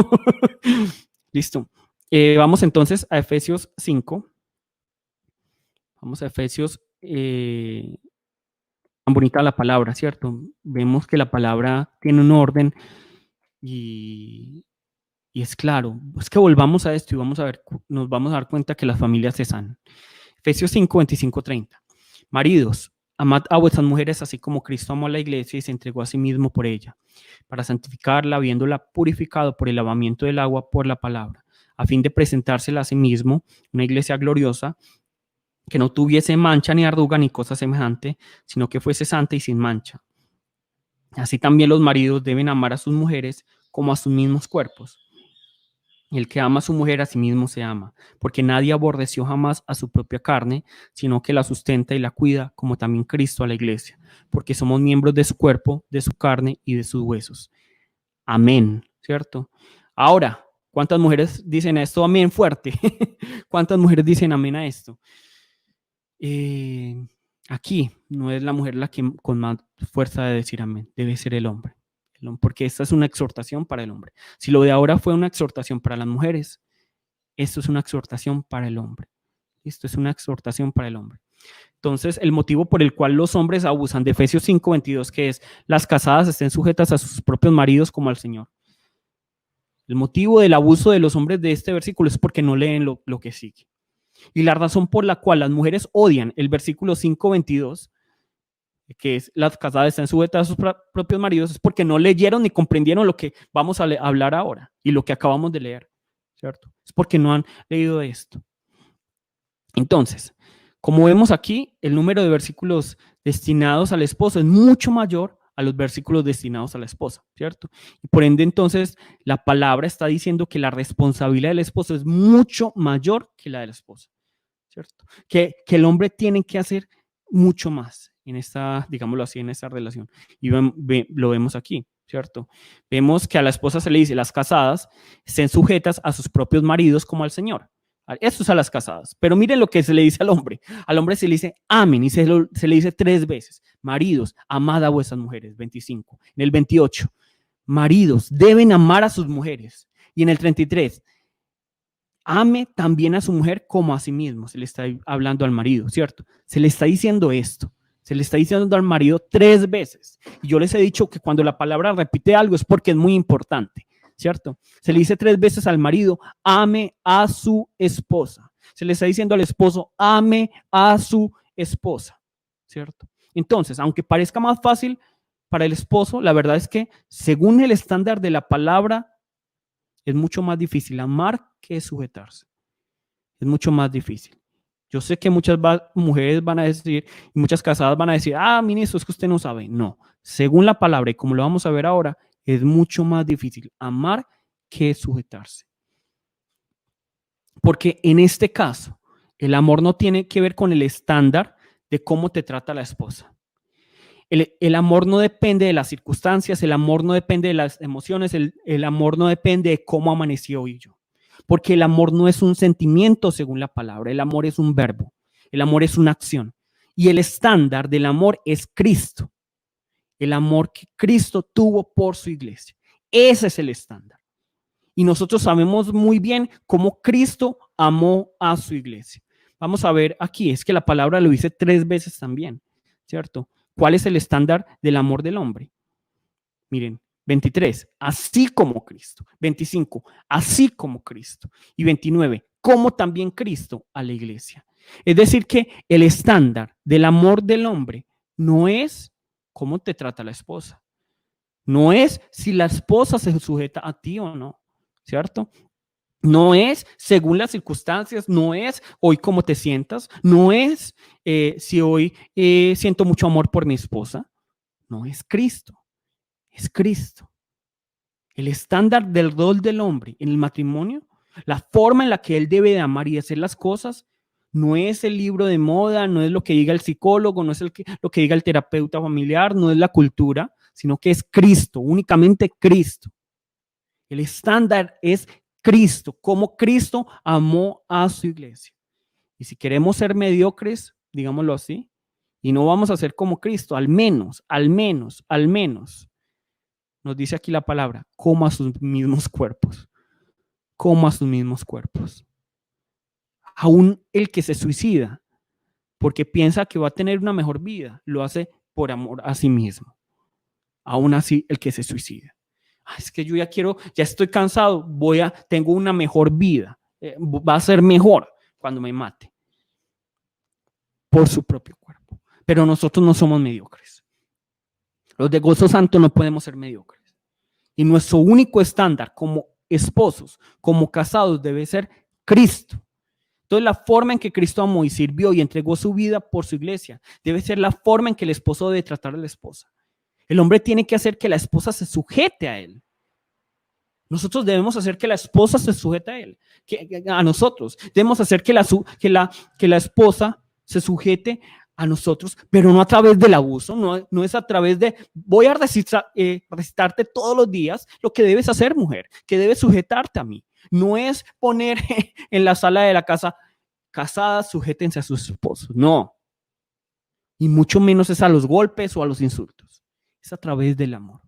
Listo. Vamos entonces a Efesios 5. Vamos a Efesios, tan bonita la palabra, ¿cierto? Vemos que la palabra tiene un orden y es claro. Es que volvamos a esto y vamos a ver, nos vamos a dar cuenta que las familias se sanan. Efesios 5, 25, 30. Maridos, amad a vuestras mujeres así como Cristo amó a la iglesia y se entregó a sí mismo por ella, para santificarla, habiéndola purificado por el lavamiento del agua por la palabra, a fin de presentársela a sí mismo, una iglesia gloriosa, que no tuviese mancha ni arruga ni cosa semejante, sino que fuese santa y sin mancha. Así también los maridos deben amar a sus mujeres como a sus mismos cuerpos. El que ama a su mujer a sí mismo se ama, porque nadie aborreció jamás a su propia carne, sino que la sustenta y la cuida, como también Cristo a la iglesia, porque somos miembros de su cuerpo, de su carne y de sus huesos. Amén, ¿cierto? Ahora, ¿cuántas mujeres dicen esto amén fuerte? ¿Cuántas mujeres dicen amén a esto? Aquí no es la mujer la que con más fuerza de decir amén, debe ser el hombre, porque esta es una exhortación para el hombre. Si lo de ahora fue una exhortación para las mujeres, esto es una exhortación para el hombre. Esto es una exhortación para el hombre. Entonces, el motivo por el cual los hombres abusan de Efesios 5:22, que es las casadas estén sujetas a sus propios maridos como al Señor. El motivo del abuso de los hombres de este versículo es porque no leen lo que sigue. Y la razón por la cual las mujeres odian el versículo 5:22, que es las casadas están sujetas a sus propios maridos, es porque no leyeron ni comprendieron lo que vamos a hablar ahora y lo que acabamos de leer, ¿cierto? Es porque no han leído esto. Entonces, como vemos aquí, el número de versículos destinados al esposo es mucho mayor a los versículos destinados a la esposa, ¿cierto? Y por ende, entonces, la palabra está diciendo que la responsabilidad del esposo es mucho mayor que la de la esposa, ¿cierto? Que el hombre tiene que hacer mucho más en esta, digámoslo así, en esta relación. Y lo vemos aquí, ¿cierto? Vemos que a la esposa se le dice, las casadas estén sujetas a sus propios maridos como al Señor. Esto es a las casadas. Pero miren lo que se le dice al hombre. Al hombre se le dice amen y se le dice 3 veces. Maridos, amad a vuestras mujeres. 25. En el 28, maridos deben amar a sus mujeres. Y en el 33, ame también a su mujer como a sí mismo. Se le está hablando al marido, ¿cierto? Se le está diciendo esto. Se le está diciendo al marido 3 veces. Y yo les he dicho que cuando la palabra repite algo es porque es muy importante, ¿cierto? Se le dice 3 veces al marido, ame a su esposa. Se le está diciendo al esposo, ame a su esposa, ¿cierto? Entonces, aunque parezca más fácil para el esposo, la verdad es que según el estándar de la palabra, es mucho más difícil amar que sujetarse. Es mucho más difícil. Yo sé que muchas mujeres van a decir, y muchas casadas van a decir, ministro, es que usted no sabe. No, según la palabra y como lo vamos a ver ahora, es mucho más difícil amar que sujetarse. Porque en este caso, el amor no tiene que ver con el estándar de cómo te trata la esposa. El amor no depende de las circunstancias, el amor no depende de las emociones, el amor no depende de cómo amaneció hoy yo. Porque el amor no es un sentimiento según la palabra, el amor es un verbo, el amor es una acción. Y el estándar del amor es Cristo, el amor que Cristo tuvo por su iglesia. Ese es el estándar. Y nosotros sabemos muy bien cómo Cristo amó a su iglesia. Vamos a ver aquí, es que la palabra lo dice 3 veces también, ¿cierto? ¿Cuál es el estándar del amor del hombre? Miren, 23, así como Cristo. 25, así como Cristo. Y 29, como también Cristo a la iglesia. Es decir, que el estándar del amor del hombre no es cómo te trata la esposa. No es si la esposa se sujeta a ti o no, ¿cierto? No es según las circunstancias, no es hoy cómo te sientas, no es si hoy siento mucho amor por mi esposa. No, es Cristo. Es Cristo. El estándar del rol del hombre en el matrimonio La forma en la que él debe de amar y de hacer las cosas no es el libro de moda, no es lo que diga el psicólogo, no es lo que diga el terapeuta familiar, no es la cultura, sino que es Cristo, únicamente Cristo. El estándar es Cristo, como Cristo amó a su iglesia. Y si queremos ser mediocres, digámoslo así, y no vamos a ser como Cristo, al menos, nos dice aquí la palabra, como a sus mismos cuerpos, como a sus mismos cuerpos. Aún el que se suicida, porque piensa que va a tener una mejor vida, lo hace por amor a sí mismo. Aún así, el que se suicida. Es que yo ya estoy cansado, tengo una mejor vida, va a ser mejor cuando me mate por su propio cuerpo. Pero nosotros no somos mediocres. Los de Gozo Santo no podemos ser mediocres. Y nuestro único estándar como esposos, como casados, debe ser Cristo. Entonces, la forma en que Cristo amó y sirvió y entregó su vida por su iglesia debe ser la forma en que el esposo debe tratar a la esposa. El hombre tiene que hacer que la esposa se sujete a él. Nosotros debemos hacer que la esposa se sujete a él, a nosotros. Debemos hacer que la esposa se sujete a nosotros, pero no a través del abuso, no es a través de voy a recitarte todos los días lo que debes hacer, mujer, que debes sujetarte a mí. No es poner en la sala de la casa, casadas, sujétense a sus esposos, no. Y mucho menos es a los golpes o a los insultos, es a través del amor.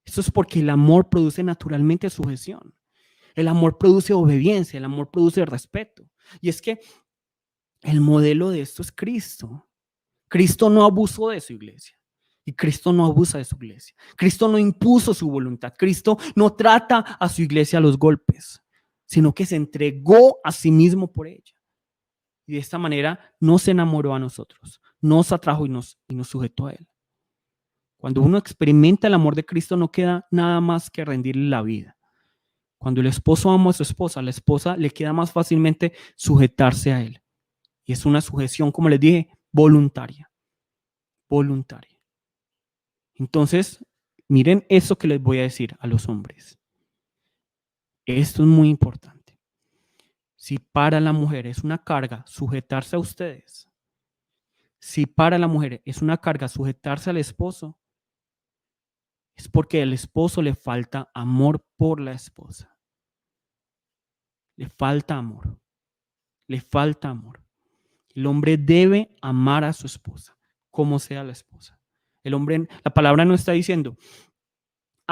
Eso es porque el amor produce naturalmente sujeción. El amor produce obediencia, el amor produce respeto. Y es que el modelo de esto es Cristo. Cristo no abusó de su iglesia. Y Cristo no abusa de su iglesia. Cristo no impuso su voluntad. Cristo no trata a su iglesia a los golpes, sino que se entregó a sí mismo por ella. Y de esta manera nos enamoró a nosotros, nos atrajo y nos sujetó a él. Cuando uno experimenta el amor de Cristo, no queda nada más que rendirle la vida. Cuando el esposo ama a su esposa, a la esposa le queda más fácilmente sujetarse a él. Y es una sujeción, como les dije, voluntaria. Voluntaria. Entonces, miren eso que les voy a decir a los hombres. Esto es muy importante. Si para la mujer es una carga sujetarse a ustedes, si para la mujer es una carga sujetarse al esposo, es porque al esposo le falta amor por la esposa. Le falta amor. Le falta amor. El hombre debe amar a su esposa, como sea la esposa. El hombre, la palabra no está diciendo,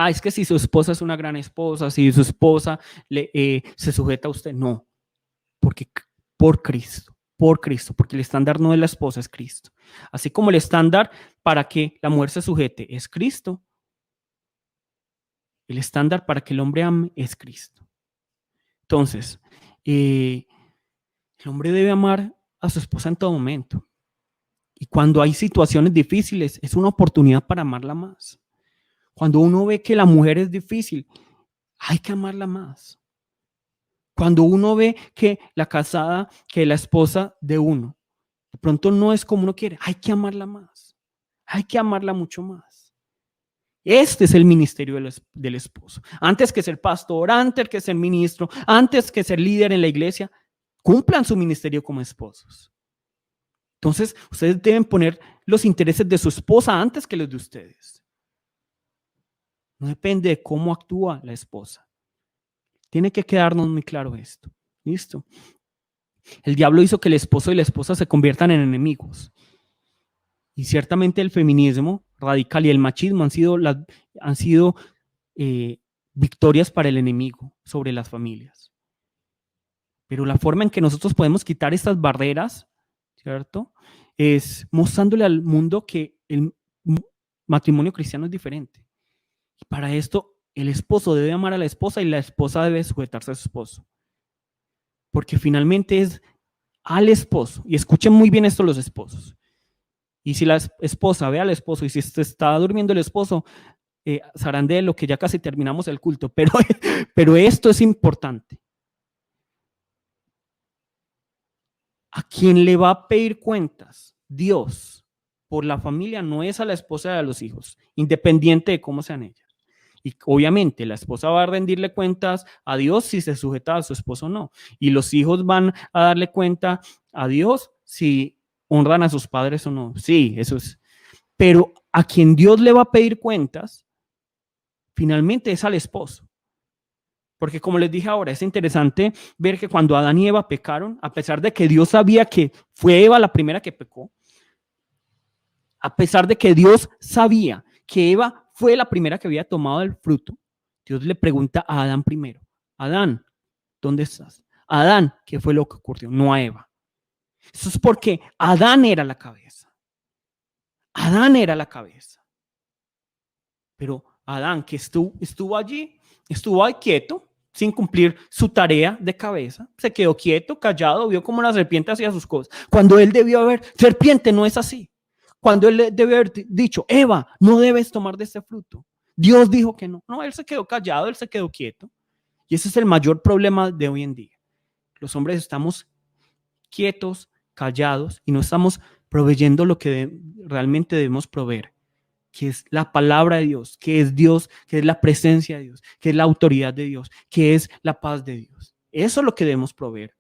es que si su esposa es una gran esposa, si su esposa se sujeta a usted. No, porque por Cristo, porque el estándar no de la esposa es Cristo. Así como el estándar para que la mujer se sujete es Cristo, el estándar para que el hombre ame es Cristo. Entonces, el hombre debe amar a su esposa en todo momento. Y cuando hay situaciones difíciles, es una oportunidad para amarla más. Cuando uno ve que la mujer es difícil, hay que amarla más. Cuando uno ve que que la esposa de uno, de pronto no es como uno quiere, hay que amarla más. Hay que amarla mucho más. Este es el ministerio del esposo. Antes que ser pastor, antes que ser ministro, antes que ser líder en la iglesia, cumplan su ministerio como esposos. Entonces, ustedes deben poner los intereses de su esposa antes que los de ustedes. No depende de cómo actúa la esposa. Tiene que quedarnos muy claro esto. ¿Listo? El diablo hizo que el esposo y la esposa se conviertan en enemigos. Y ciertamente el feminismo radical y el machismo han sido victorias para el enemigo sobre las familias. Pero la forma en que nosotros podemos quitar estas barreras, ¿cierto? Es mostrándole al mundo que el matrimonio cristiano es diferente. Y para esto, el esposo debe amar a la esposa y la esposa debe sujetarse a su esposo. Porque finalmente es al esposo. Y escuchen muy bien esto los esposos. Y si la esposa ve al esposo y si está durmiendo el esposo, zarandeo, que ya casi terminamos el culto. Pero esto es importante. A quien le va a pedir cuentas, Dios, por la familia, no es a la esposa y a los hijos, independiente de cómo sean ellas. Y obviamente la esposa va a rendirle cuentas a Dios si se sujeta a su esposo o no. Y los hijos van a darle cuenta a Dios si honran a sus padres o no. Sí, eso es. Pero a quien Dios le va a pedir cuentas, finalmente es al esposo. Porque como les dije ahora, es interesante ver que cuando Adán y Eva pecaron, a pesar de que Dios sabía que fue Eva la primera que pecó, a pesar de que Dios sabía que Eva fue la primera que había tomado el fruto, Dios le pregunta a Adán primero: Adán, ¿dónde estás? Adán, ¿qué fue lo que ocurrió? No a Eva. Eso es porque Adán era la cabeza. Adán era la cabeza. Pero Adán, que estuvo allí, estuvo ahí quieto, sin cumplir su tarea de cabeza, se quedó quieto, callado, vio cómo la serpiente hacía sus cosas. Cuando él debió haber, serpiente, no es así. Cuando él debió haber dicho, Eva, no debes tomar de este fruto. Dios dijo que no. No, él se quedó callado, él se quedó quieto. Y ese es el mayor problema de hoy en día. Los hombres estamos quietos, callados y no estamos proveyendo lo que realmente debemos proveer, que es la palabra de Dios, que es Dios, que es la presencia de Dios, que es la autoridad de Dios, que es la paz de Dios. Eso es lo que debemos proveer.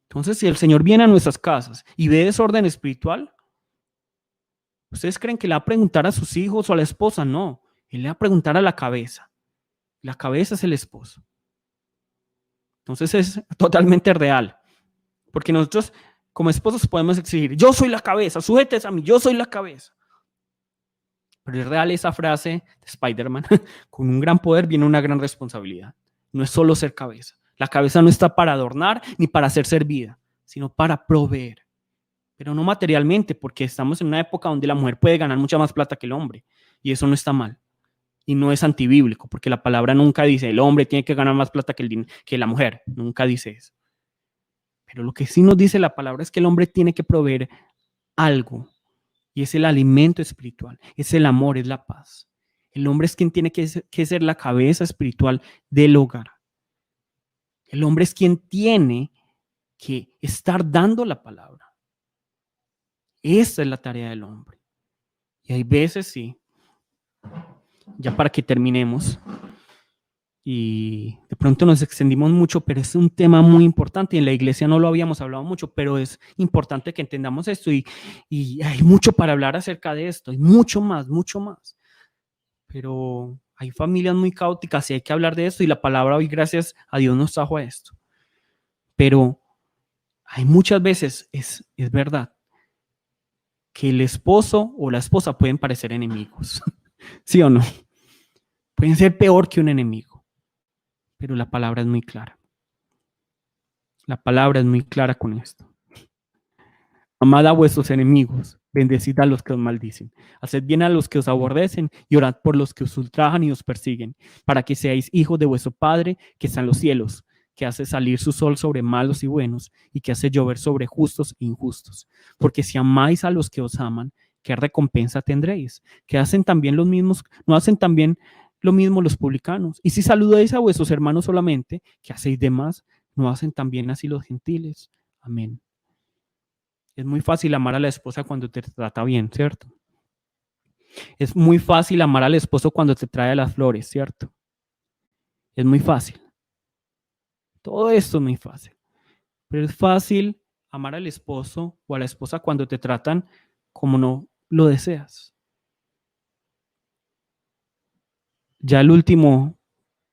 Entonces, si el Señor viene a nuestras casas y ve desorden espiritual, ¿ustedes creen que le va a preguntar a sus hijos o a la esposa? No, él le va a preguntar a la cabeza. La cabeza es el esposo. Entonces es totalmente real, porque nosotros como esposos podemos exigir, yo soy la cabeza, sujétese a mí, yo soy la cabeza. Pero es real esa frase de Spider-Man, con un gran poder viene una gran responsabilidad. No es solo ser cabeza. La cabeza no está para adornar ni para ser servida, sino para proveer. Pero no materialmente, porque estamos en una época donde la mujer puede ganar mucha más plata que el hombre. Y eso no está mal. Y no es antibíblico, porque la palabra nunca dice el hombre tiene que ganar más plata que la mujer. Nunca dice eso. Pero lo que sí nos dice la palabra es que el hombre tiene que proveer algo. Y es el alimento espiritual, es el amor, es la paz. El hombre es quien tiene que ser la cabeza espiritual del hogar. El hombre es quien tiene que estar dando la palabra. Esa es la tarea del hombre. Y hay veces, sí, ya para que terminemos, y de pronto nos extendimos mucho, pero es un tema muy importante y en la iglesia no lo habíamos hablado mucho, pero es importante que entendamos esto y hay mucho para hablar acerca de esto y mucho más, pero hay familias muy caóticas y hay que hablar de esto y la palabra hoy, gracias a Dios, nos trajo a esto. Pero hay muchas veces, es verdad, que el esposo o la esposa pueden parecer enemigos, ¿sí o no? Pueden ser peor que un enemigo. Pero la palabra es muy clara. La palabra es muy clara con esto. Amad a vuestros enemigos, bendecid a los que os maldicen, haced bien a los que os aborrecen y orad por los que os ultrajan y os persiguen, para que seáis hijos de vuestro Padre que está en los cielos, que hace salir su sol sobre malos y buenos y que hace llover sobre justos e injustos. Porque si amáis a los que os aman, ¿qué recompensa tendréis? ¿Que hacen también los mismos? ¿No hacen también lo mismo los publicanos? Y si saludáis a vuestros hermanos solamente, ¿qué hacéis de más? ¿No hacen también así los gentiles? Amén. Es muy fácil amar a la esposa cuando te trata bien, ¿cierto? Es muy fácil amar al esposo cuando te trae las flores, ¿cierto? Es muy fácil. Todo esto es muy fácil. Pero es fácil amar al esposo o a la esposa cuando te tratan como no lo deseas. Ya el último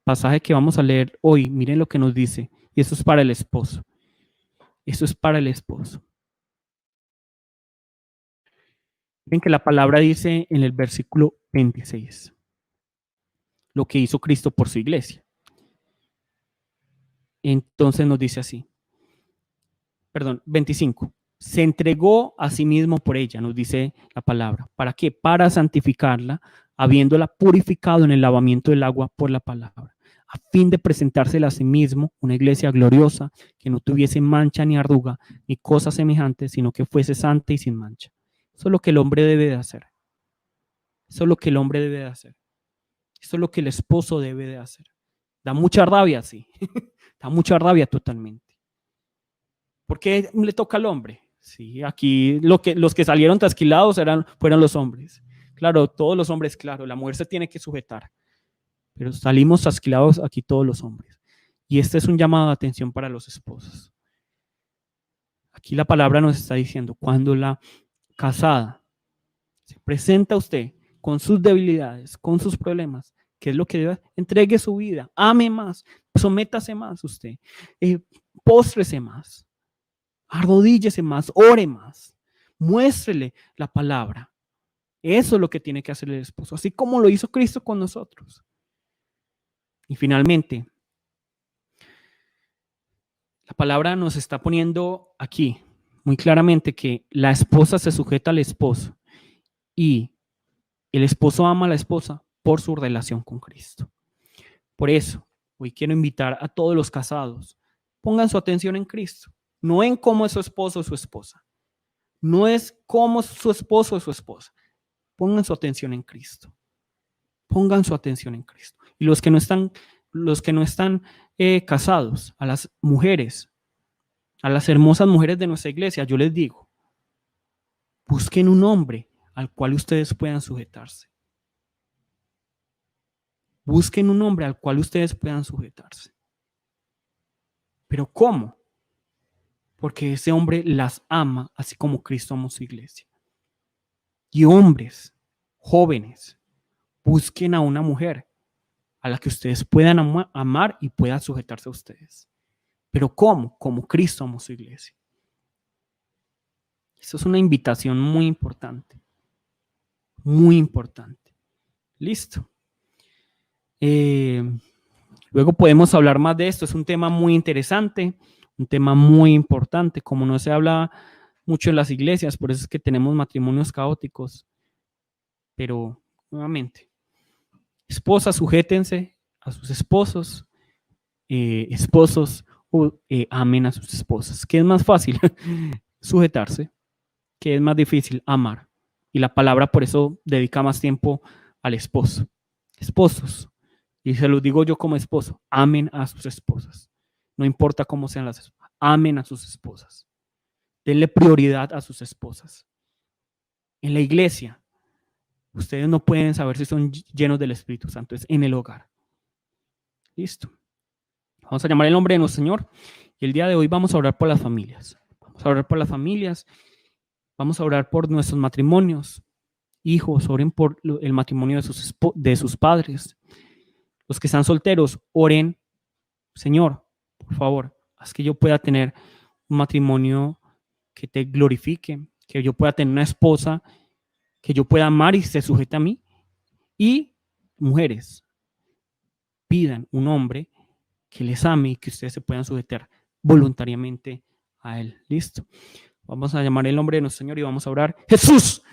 pasaje que vamos a leer hoy, miren lo que nos dice. Y eso es para el esposo. Eso es para el esposo. Miren que la palabra dice en el versículo 26 lo que hizo Cristo por su iglesia. Entonces nos dice así, 25, se entregó a sí mismo por ella, nos dice la palabra. ¿Para qué? Para santificarla, habiéndola purificado en el lavamiento del agua por la palabra, a fin de presentársela a sí mismo una iglesia gloriosa, que no tuviese mancha ni arruga, ni cosa semejante, sino que fuese santa y sin mancha. Eso es lo que el hombre debe de hacer. Eso es lo que el hombre debe de hacer. Eso es lo que el esposo debe de hacer. Da mucha rabia, sí. Da mucha rabia totalmente. ¿Por qué le toca al hombre? Sí, aquí los que salieron trasquilados fueron los hombres. Claro, todos los hombres, claro, la mujer se tiene que sujetar, pero salimos asquilados aquí todos los hombres. Y este es un llamado de atención para los esposos. Aquí la palabra nos está diciendo, cuando la casada se presenta a usted con sus debilidades, con sus problemas, ¿qué es lo que debe? Entregue su vida, ame más, sométase más usted, póstrese más, arrodíllese más, ore más, muéstrele la palabra. Eso es lo que tiene que hacer el esposo, así como lo hizo Cristo con nosotros. Y finalmente, la palabra nos está poniendo aquí muy claramente que la esposa se sujeta al esposo y el esposo ama a la esposa por su relación con Cristo. Por eso, hoy quiero invitar a todos los casados, pongan su atención en Cristo, no en cómo es su esposo o su esposa, no es cómo es su esposo o su esposa, pongan su atención en Cristo, pongan su atención en Cristo. Y los que no están casados, a las mujeres, a las hermosas mujeres de nuestra iglesia, yo les digo, busquen un hombre al cual ustedes puedan sujetarse. Busquen un hombre al cual ustedes puedan sujetarse. ¿Pero cómo? Porque ese hombre las ama así como Cristo amó su iglesia. Y hombres, jóvenes, busquen a una mujer a la que ustedes puedan amar y pueda sujetarse a ustedes. ¿Pero cómo? Como Cristo amó su iglesia. Eso es una invitación muy importante. Muy importante. Listo. Luego podemos hablar más de esto. Es un tema muy interesante, un tema muy importante, como no se habla mucho en las iglesias, por eso es que tenemos matrimonios caóticos. Pero, nuevamente, esposas, sujétense a sus esposos, esposos, amen a sus esposas. ¿Qué es más fácil? Sujetarse. ¿Qué es más difícil? Amar. Y la palabra por eso dedica más tiempo al esposo. Esposos, y se los digo yo como esposo, amen a sus esposas. No importa cómo sean las esposas, amen a sus esposas. Denle prioridad a sus esposas. En la iglesia, ustedes no pueden saber si son llenos del Espíritu Santo, es en el hogar. Listo. Vamos a llamar el nombre de nuestro Señor y el día de hoy vamos a orar por las familias. Vamos a orar por las familias, vamos a orar por nuestros matrimonios. Hijos, oren por el matrimonio de sus padres. Los que están solteros, oren, Señor, por favor, haz que yo pueda tener un matrimonio que te glorifique, que yo pueda tener una esposa que yo pueda amar y se sujete a mí. Y mujeres, pidan un hombre que les ame y que ustedes se puedan sujetar voluntariamente a él. Listo. Vamos a llamar el nombre de nuestro Señor y vamos a orar. Jesús,